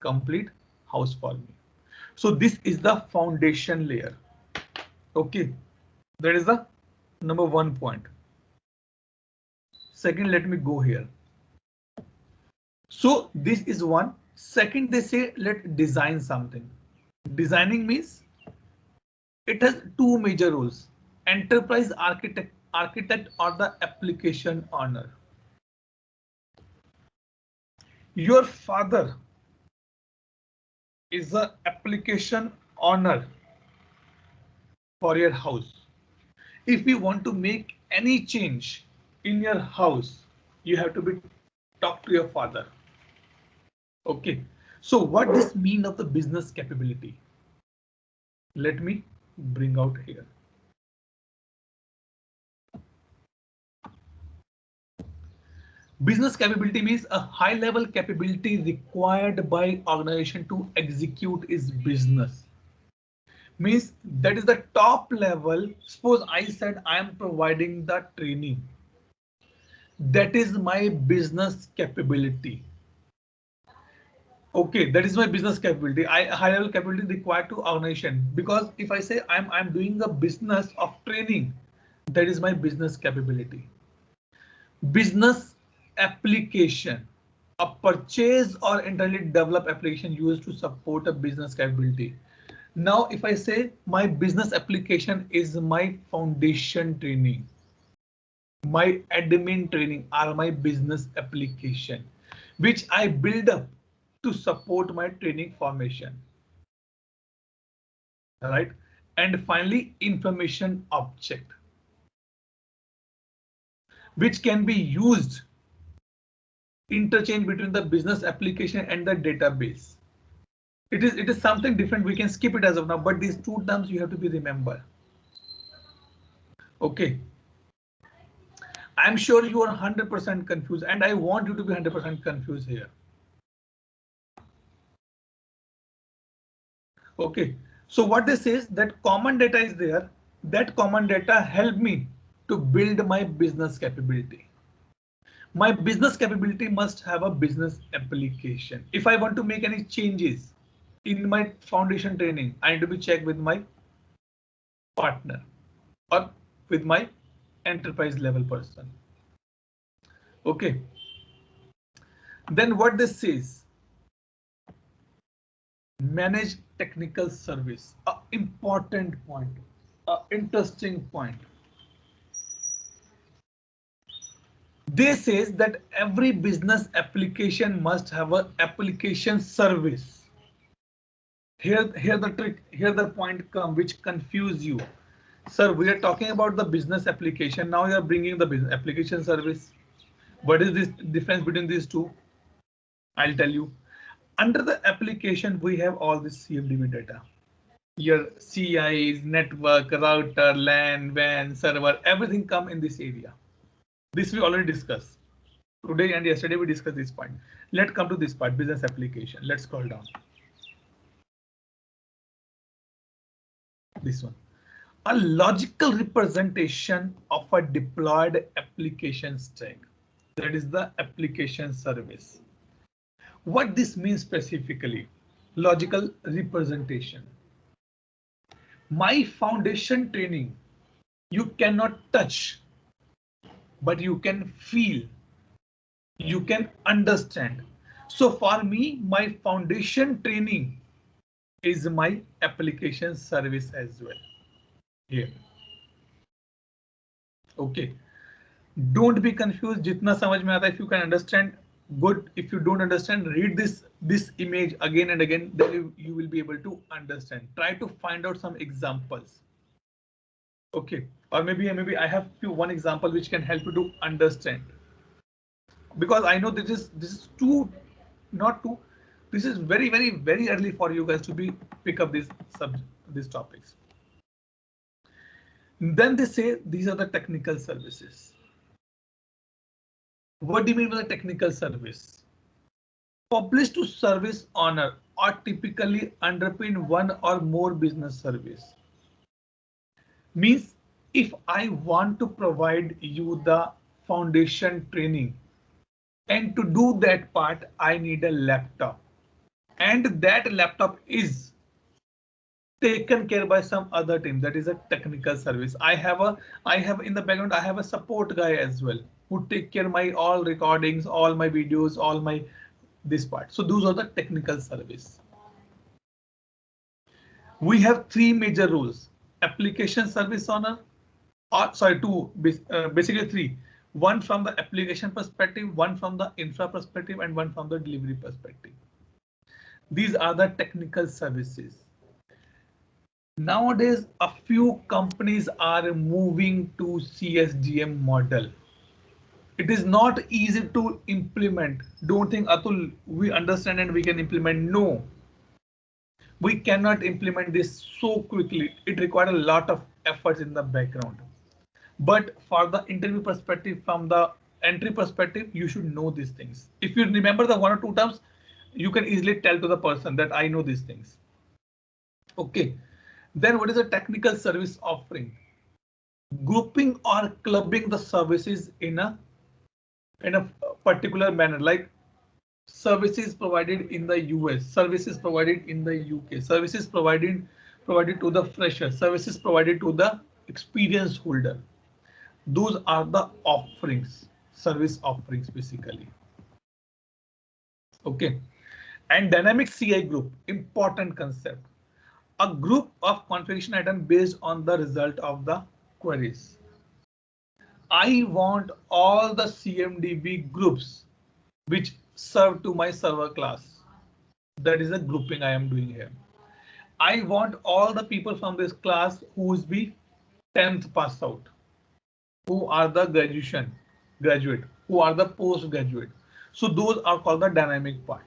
complete house for me. So this is the foundation layer. Okay, that is the number 1 point. Second, let me go here. So this is one. Second, they say let's design something. Designing means it has 2 major roles: enterprise architect or the application owner. Your father is the application owner for your house. If you want to make any change in your house, you have to talk to your father. Okay, so what does mean of the business capability? Let me bring out here. Business capability means a high level capability required by organization to execute its business. Means that is the top level. Suppose I said I am providing the training. That is my business capability. Okay, that is my business capability. High level capability required to organization, because if I say I'm doing a business of training, that is my business capability. Business application, a purchase or internally developed application used to support a business capability. Now, if I say my business application is my foundation training, my admin training are my business application, which I build up to support my training formation. All right. And finally, information object, which can be used interchange between the business application and the database. It is something different. We can skip it as of now, but these 2 terms you have to be remember. Okay. I'm sure you are 100% confused, and I want you to be 100% confused here. Okay, so what this is that common data is there. That common data help me to build my business capability. My business capability must have a business application. If I want to make any changes in my foundation training, I need to be checked with my partner or with my enterprise level person. Okay. Then what this says, manage technical service, a important point, a interesting point. They says that every business application must have an application service. Here the trick, here the point come which confuse you. Sir, we are talking about the business application. Now you are bringing the business application service. What is this difference between these two? I'll tell you. Under the application, we have all this CMDB data. Your CIs, network, router, LAN, WAN, server, everything come in this area. This we already discussed. Today and yesterday we discussed this point. Let's come to this part, business application. Let's scroll down. This one. A logical representation of a deployed application stack. That is the application service. What this means specifically, logical representation. My foundation training, you cannot touch, but you can feel, you can understand. So for me, my foundation training is my application service as well. Here. Okay. Don't be confused. Jitna samajh mein aata, if you can understand, good. If you don't understand, read this image again and again, then you will be able to understand. Try to find out some examples. Okay, or maybe I have one example which can help you to understand. Because I know this is this is very early for you guys to pick up these topics. Then they say these are the technical services. What do you mean by the technical service? Published to service owner or typically underpin one or more business service. Means if I want to provide you the foundation training, and to do that part, I need a laptop. And that laptop is taken care by some other team. That is a technical service. I have in the background, I have a support guy as well who take care of my all recordings, all my videos, all my this part. So those are the technical service. We have three major roles: application service owner, or sorry, two, basically three. One from the application perspective, one from the infra perspective, and one from the delivery perspective. These are the technical services. Nowadays, a few companies are moving to CSDM model. It is not easy to implement. Don't think, Atul, we understand and we can implement. No, we cannot implement this so quickly. It requires a lot of efforts in the background. But for the interview perspective, from the entry perspective, you should know these things. If you remember the one or two terms, you can easily tell to the person that I know these things. Okay. Then what is a technical service offering? Grouping or clubbing the services in a particular manner, like services provided in the US, services provided in the UK, services provided to the fresher, services provided to the experienced holder. Those are the offerings, service offerings basically. Okay. And dynamic CI group, important concept. A group of configuration items based on the result of the queries. I want all the CMDB groups which serve to my server class. That is a grouping I am doing here. I want all the people from this class who is be 10th pass out, who are the graduate, who are the postgraduate. So those are called the dynamic part.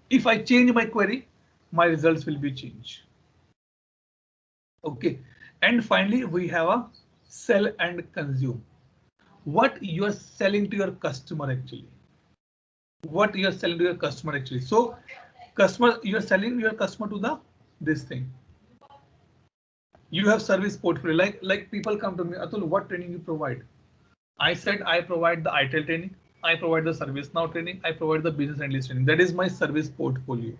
If I change my query, my results will be changed. Okay, and finally we have a sell and consume. what you are selling to your customer actually. What you are selling to your customer actually. So customer, you are selling your customer to the this thing. You have service portfolio, like people come to me, Atul, what training you provide? I said I provide the ITIL training, I provide the ServiceNow training, I provide the business analyst training. That is my service portfolio.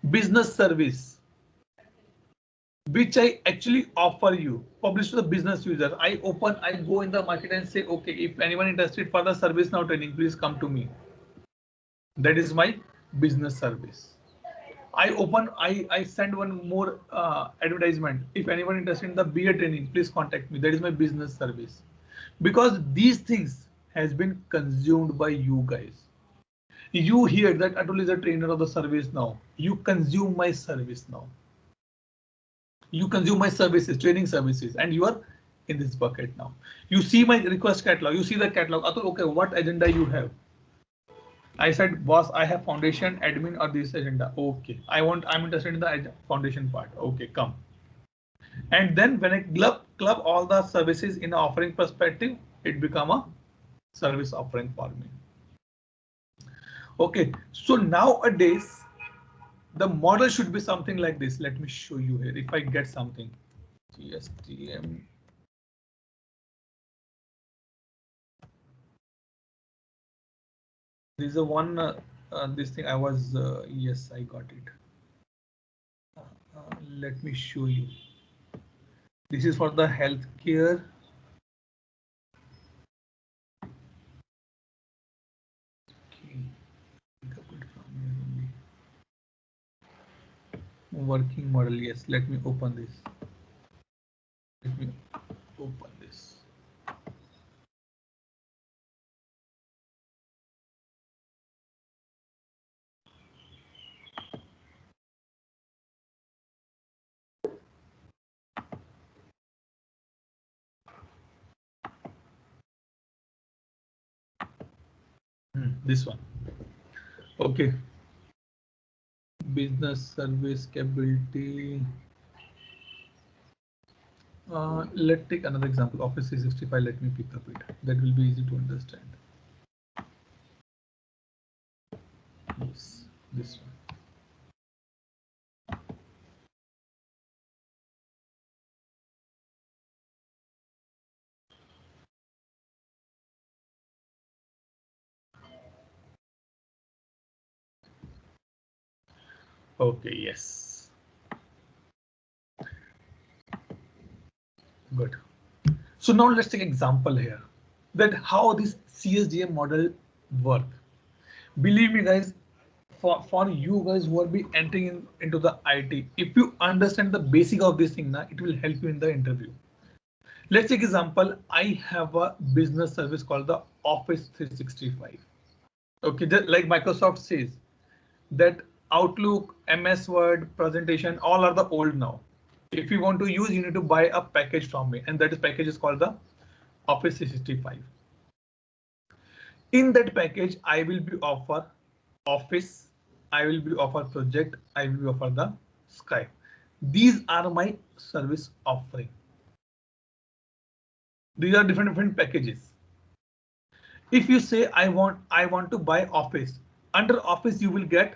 Business service, which I actually offer you, publish to the business user. I go in the market and say, okay, if anyone interested for the ServiceNow training, please come to me. That is my business service. I send one more advertisement. If anyone interested in the BA training, please contact me. That is my business service. Because these things has been consumed by you guys. You hear that Atul is a trainer of the service now. You consume my service now. You consume my services, training services, and you are in this bucket now. You see my request catalog. You see the catalog. Atul, okay, what agenda you have? I said, boss, I have foundation, admin, or this agenda. Okay, I'm interested in the foundation part. Okay, come. And then when I club all the services in the offering perspective, it become a service offering for me. Okay, so nowadays the model should be something like this. Let me show you here. If I get something, GSTM. This is a one. This thing I was. Yes, I got it. Let me show you. This is for the healthcare. Working model. Yes, let me open this. Let me open this. This one. Okay. Business service capability. Let's take another example. Office 365. Let me pick up it. That will be easy to understand. Yes, this one. Okay, yes. Good. So now let's take example here that how this CSDM model work. Believe me, guys, for you guys who will be entering into the IT, if you understand the basic of this thing now, it will help you in the interview. Let's take example. I have a business service called the Office 365. Okay, just like Microsoft says that Outlook, MS Word, presentation, all are the old now. If you want to use, you need to buy a package from me, and that package is called the Office 365. In that package, I will be offer Office, I will be offer Project, I will be offer the Skype. These are my service offering. These are different packages. If you say I want to buy Office, under Office you will get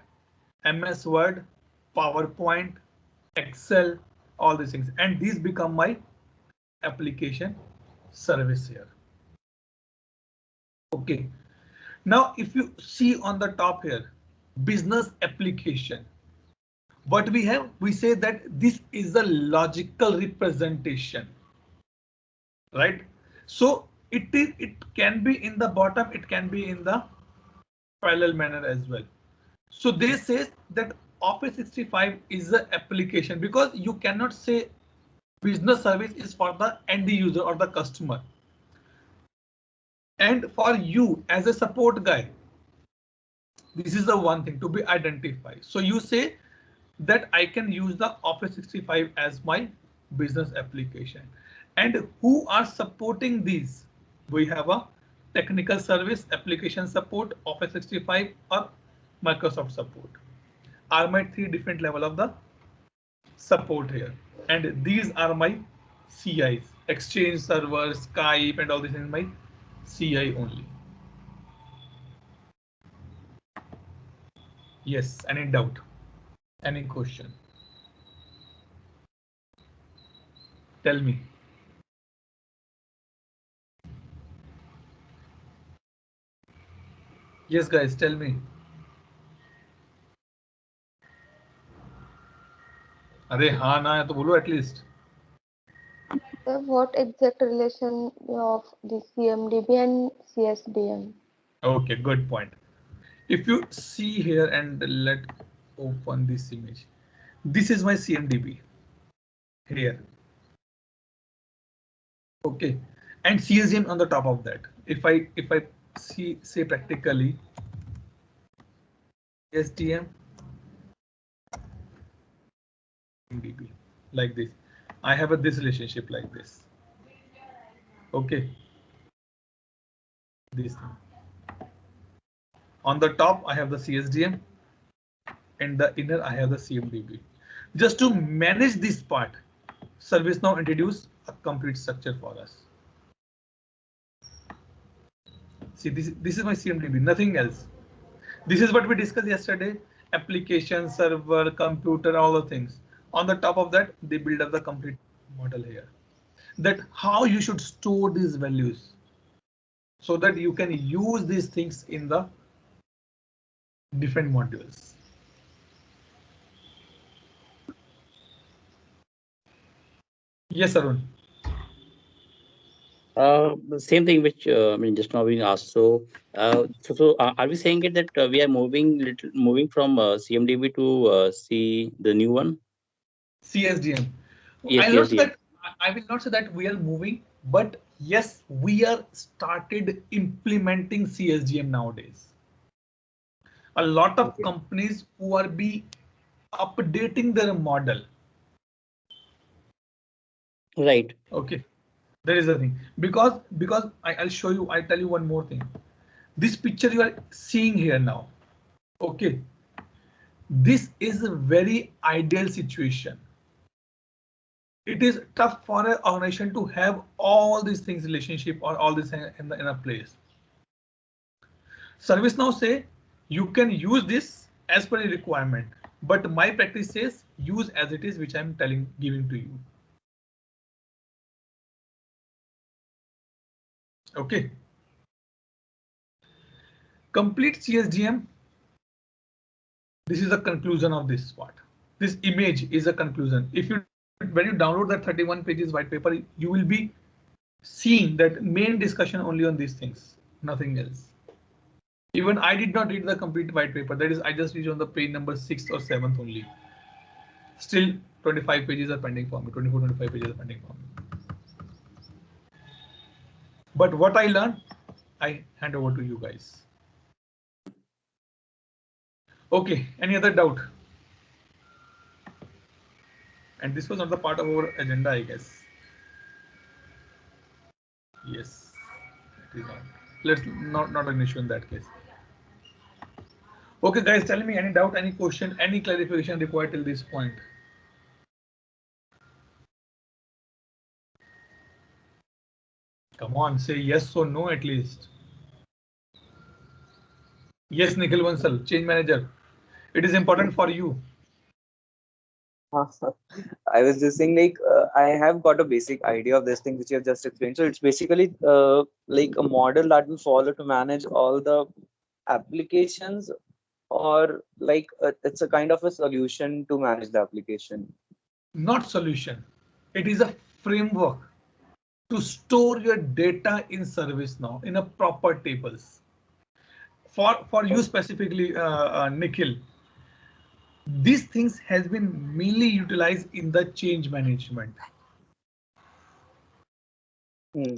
MS Word, PowerPoint, Excel, all these things, and these become my application service here. Okay. Now, if you see on the top here, business application, what we have, we say that this is a logical representation, right? So it can be in the bottom, it can be in the parallel manner as well. So they say that Office 365 is an application because you cannot say business service is for the end user or the customer. And for you as a support guy, this is the one thing to be identified. So you say that I can use the Office 365 as my business application. And who are supporting these? We have a technical service, application support, Office 365 or Microsoft support are my three different level of the support here. And these are my CIs. Exchange server, Skype, and all this in my CI only. Yes, any doubt? Any question? Tell me. Yes, guys, tell me. अरे हाँ ना है तो बोलो at least. Sir, what exact relation of the CMDB and CSDM? Okay, good point. If you see here and let open this image, this is my CMDB here. Okay, and CSDM on the top of that. If I say practically CSDM CMDB like this, I have this relationship like this. Okay, this thing. On the top I have the CSDM, and the inner I have the CMDB. Just to manage this part, ServiceNow introduced a complete structure for us. See, this is my CMDB, nothing else. This is what we discussed yesterday: application, server, computer, all the things. On the top of that, they build up the complete model here. That how you should store these values so that you can use these things in the different modules. Yes, Arun. The same thing which I mean just now being asked. So, are we saying it that we are moving from CMDB to the new one? CSDM. Yes, I will CSDM. not say that we are moving, but yes, we are started implementing CSDM nowadays. A lot of Okay. companies who are updating their model. Right. Okay, there is a thing because I'll show you. I'll tell you one more thing. This picture you are seeing here now. Okay, this is a very ideal situation. It is tough for an organization to have all these things relationship or all this in a place. ServiceNow say you can use this as per the requirement, but my practice says use as it is, which I'm giving to you. Okay. Complete CSDM. This is the conclusion of this part. This image is a conclusion. When you download that 31 pages white paper, you will be seeing that main discussion only on these things, nothing else. Even I did not read the complete white paper. That is, I just reached on the page number 6th or 7th only. Still 25 pages are pending for me. 24, 25 pages are pending for me. But what I learned, I hand over to you guys. Okay, any other doubt? And this was not the part of our agenda, I guess. Yes, it is not. Let's not an issue in that case. Okay, guys, tell me any doubt, any question, any clarification required till this point. Come on, say yes or no at least. Yes, Nikhil Bansal, change manager. It is important for you. I was just saying, like, I have got a basic idea of this thing which you have just explained. So it's basically like a model that will follow to manage all the applications, or like it's a kind of a solution to manage the application. Not solution. It is a framework to store your data in ServiceNow in a proper tables. For you specifically, Nikhil, these things has been mainly utilized in the change management.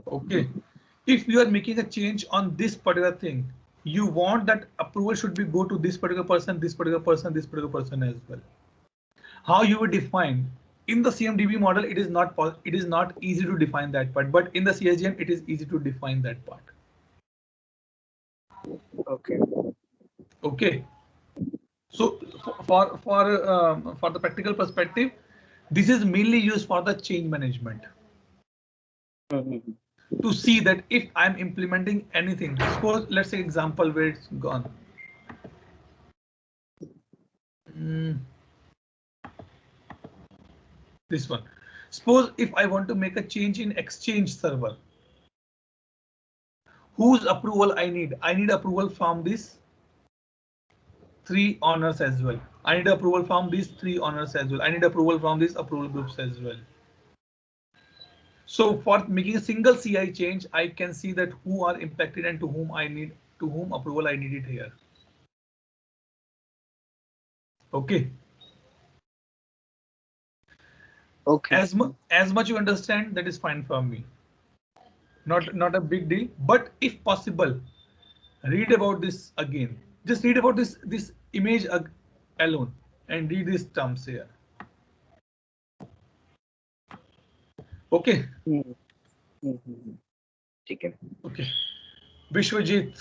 Okay, if you are making a change on this particular thing, you want that approval should be go to this particular person, this particular person, this particular person as well. How you would define in the CMDB model, it is not easy to define that part, but in the CSDM it is easy to define that part. Okay. Okay. So for the practical perspective, this is mainly used for the change management. to see that if I'm implementing anything. Suppose, let's say example where it's gone. This one. Suppose if I want to make a change in Exchange server, whose approval I need? I need approval from these 3 owners as well. I need approval from these 3 owners as well. I need approval from these approval groups as well. So for making a single CI change, I can see that who are impacted and to whom approval I need it here. Okay. Okay. As much you understand, that is fine for me. Not a big deal, but if possible, read about this again. Just read about this image alone and read these terms here. Okay. Okay. Okay. Vishwajit,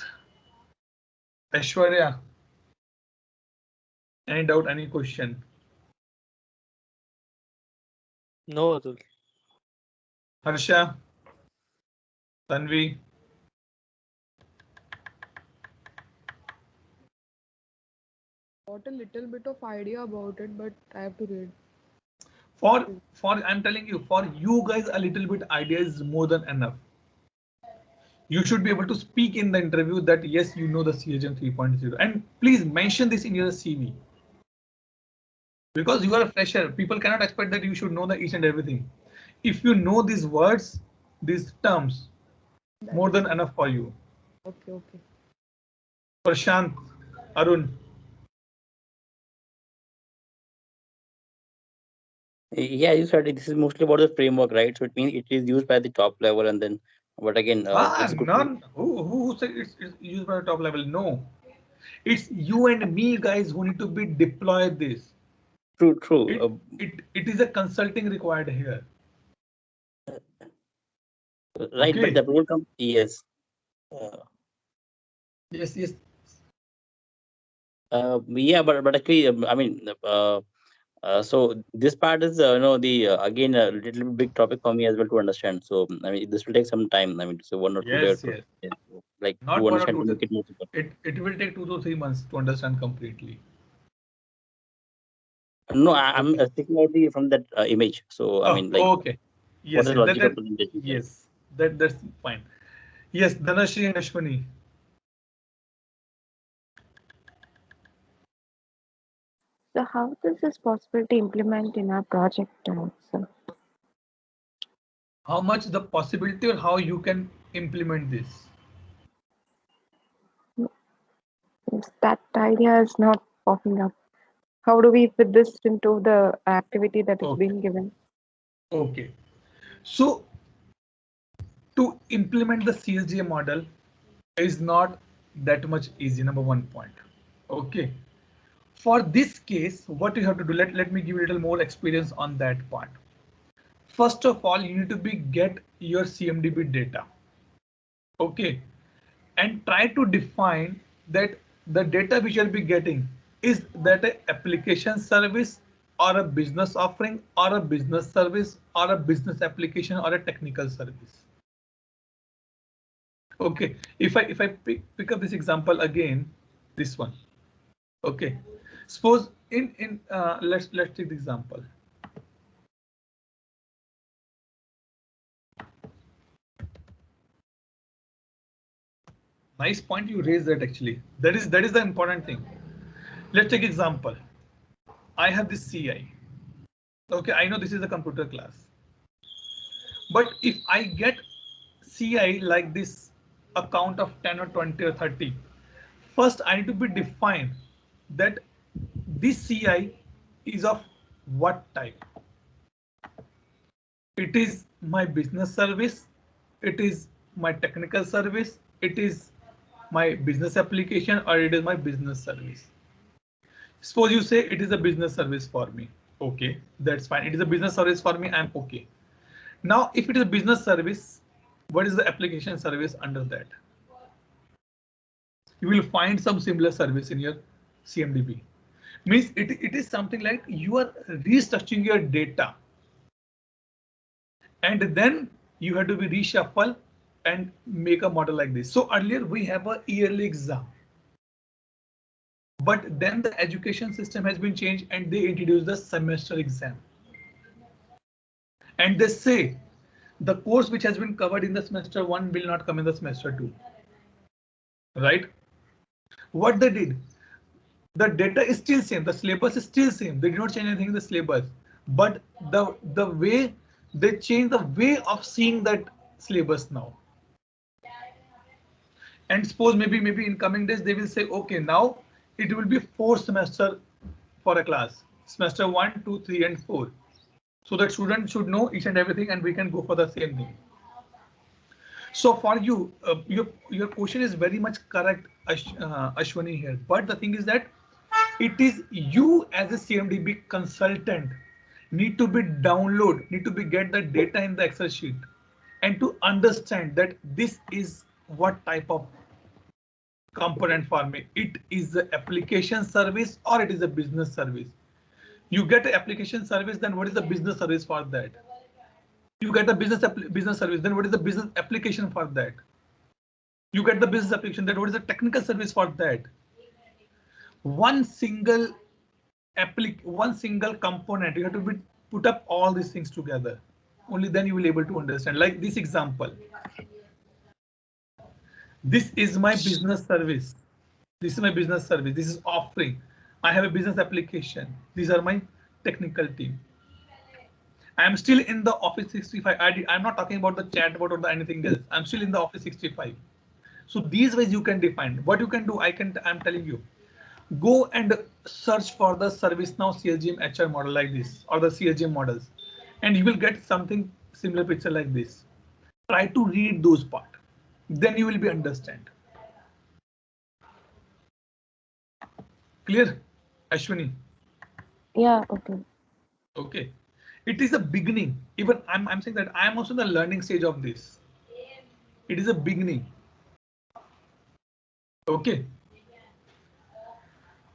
Aishwarya, any doubt, any question? No, Atul. Harsha, Tanvi. Got a little bit of idea about it, but I have to read. For I'm telling you, for you guys, a little bit idea is more than enough. You should be able to speak in the interview that yes, you know the CHM 3.0, and please mention this in your CV. Because you are a fresher, people cannot expect that you should know the each and everything. If you know these words, these terms, more than enough for you. Okay. Prashant, Arun. Yeah, you said this is mostly about the framework, right? So it means it is used by the top level, and then, but again, it's good. None. Who said it's used by the top level? No, it's you and me, guys, who need to be deploy this. True. It is a consulting required here. Right, Okay. but the approval comes. Yes. Yes. Yeah, but actually, I mean, so this part is again a little big topic for me as well to understand. So I mean, this will take some time. I mean, so 1 or 2 days, Yes. like Not to 1 or understand 2 to days. make it more simple. It will take 2 to 3 months to understand completely. No, I'm thinking about from that image. So I mean, like, okay. Yes. what is the logical presentation? Yes, that's fine. Yes, Dhanashri and Ashwani. So how this is possible to implement in our project, sir? How much the possibility or how you can implement this? That idea is not popping up. How do we fit this into the activity that is being given? Okay. So to implement the CSDA model is not that much easy. Number 1 point. Okay. For this case, what you have to do, let me give you a little more experience on that part. First of all, you need to get your CMDB data. Okay. And try to define that the data which you'll be getting, is that an application service or a business offering or a business service or a business application or a technical service. Okay, if I pick up this example again, this one. Okay, suppose let's take the example. Nice point you raised that actually. That is the important thing. Let's take example. I have this CI. Okay, I know this is a computer class. But if I get CI like this, a count of 10 or 20 or 30, first I need to be defined that this CI is of what type. It is my business service, it is my technical service, it is my business application, or it is my business service. Suppose you say it is a business service for me. Okay, that's fine. It is a business service for me. I'm okay. Now, if it is a business service, what is the application service under that? You will find some similar service in your CMDB. Means it is something like you are restructuring your data. And then you have to be reshuffle and make a model like this. So earlier we have a yearly exam, but then the education system has been changed and they introduced the semester exam. And they say the course which has been covered in the semester 1 will not come in the semester 2. Right? What they did, the data is still same, the syllabus is still same. They did not change anything in the syllabus, but the way they change the way of seeing that syllabus now. And suppose maybe in coming days they will say, okay, now it will be 4 semester for a class, semester 1, 2, 3, and 4. So that student should know each and everything, and we can go for the same thing. So for you, your question is very much correct, Ashwani here. But the thing is that it is you as a CMDB consultant need to be get the data in the Excel sheet and to understand that this is what type of component for me. It is the application service or it is a business service. You get an application service, then what is the business service for that? You get the business service, then what is the business application for that? You get the business application, then what is the technical service for that? One single component, you have to put up all these things together. Only then you will be able to understand. Like this example. This is my business service. This is my business service. This is offering. I have a business application. These are my technical team. I am still in the Office 65. I'm not talking about the chatbot or anything else. I'm still in the Office 65. So these ways you can define. What you can do, I'm telling you, go and search for the ServiceNow CSGM HR model like this, or the CSGM models, and you will get something similar picture like this. Try to read those part. Then you will be understand. Clear, Ashwini? Yeah, okay. Okay. It is a beginning. Even I'm saying that I am also in the learning stage of this. It is a beginning. Okay.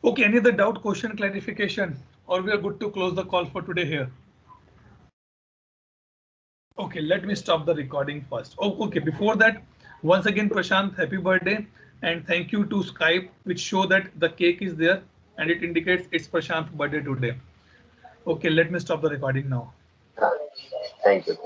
Okay, any other doubt, question, clarification, or we are good to close the call for today here? Okay, let me stop the recording first. Oh, okay, before that, once again, Prashant, happy birthday, and thank you to Skype, which show that the cake is there and it indicates it's Prashant's birthday today. Okay, let me stop the recording now. Thank you.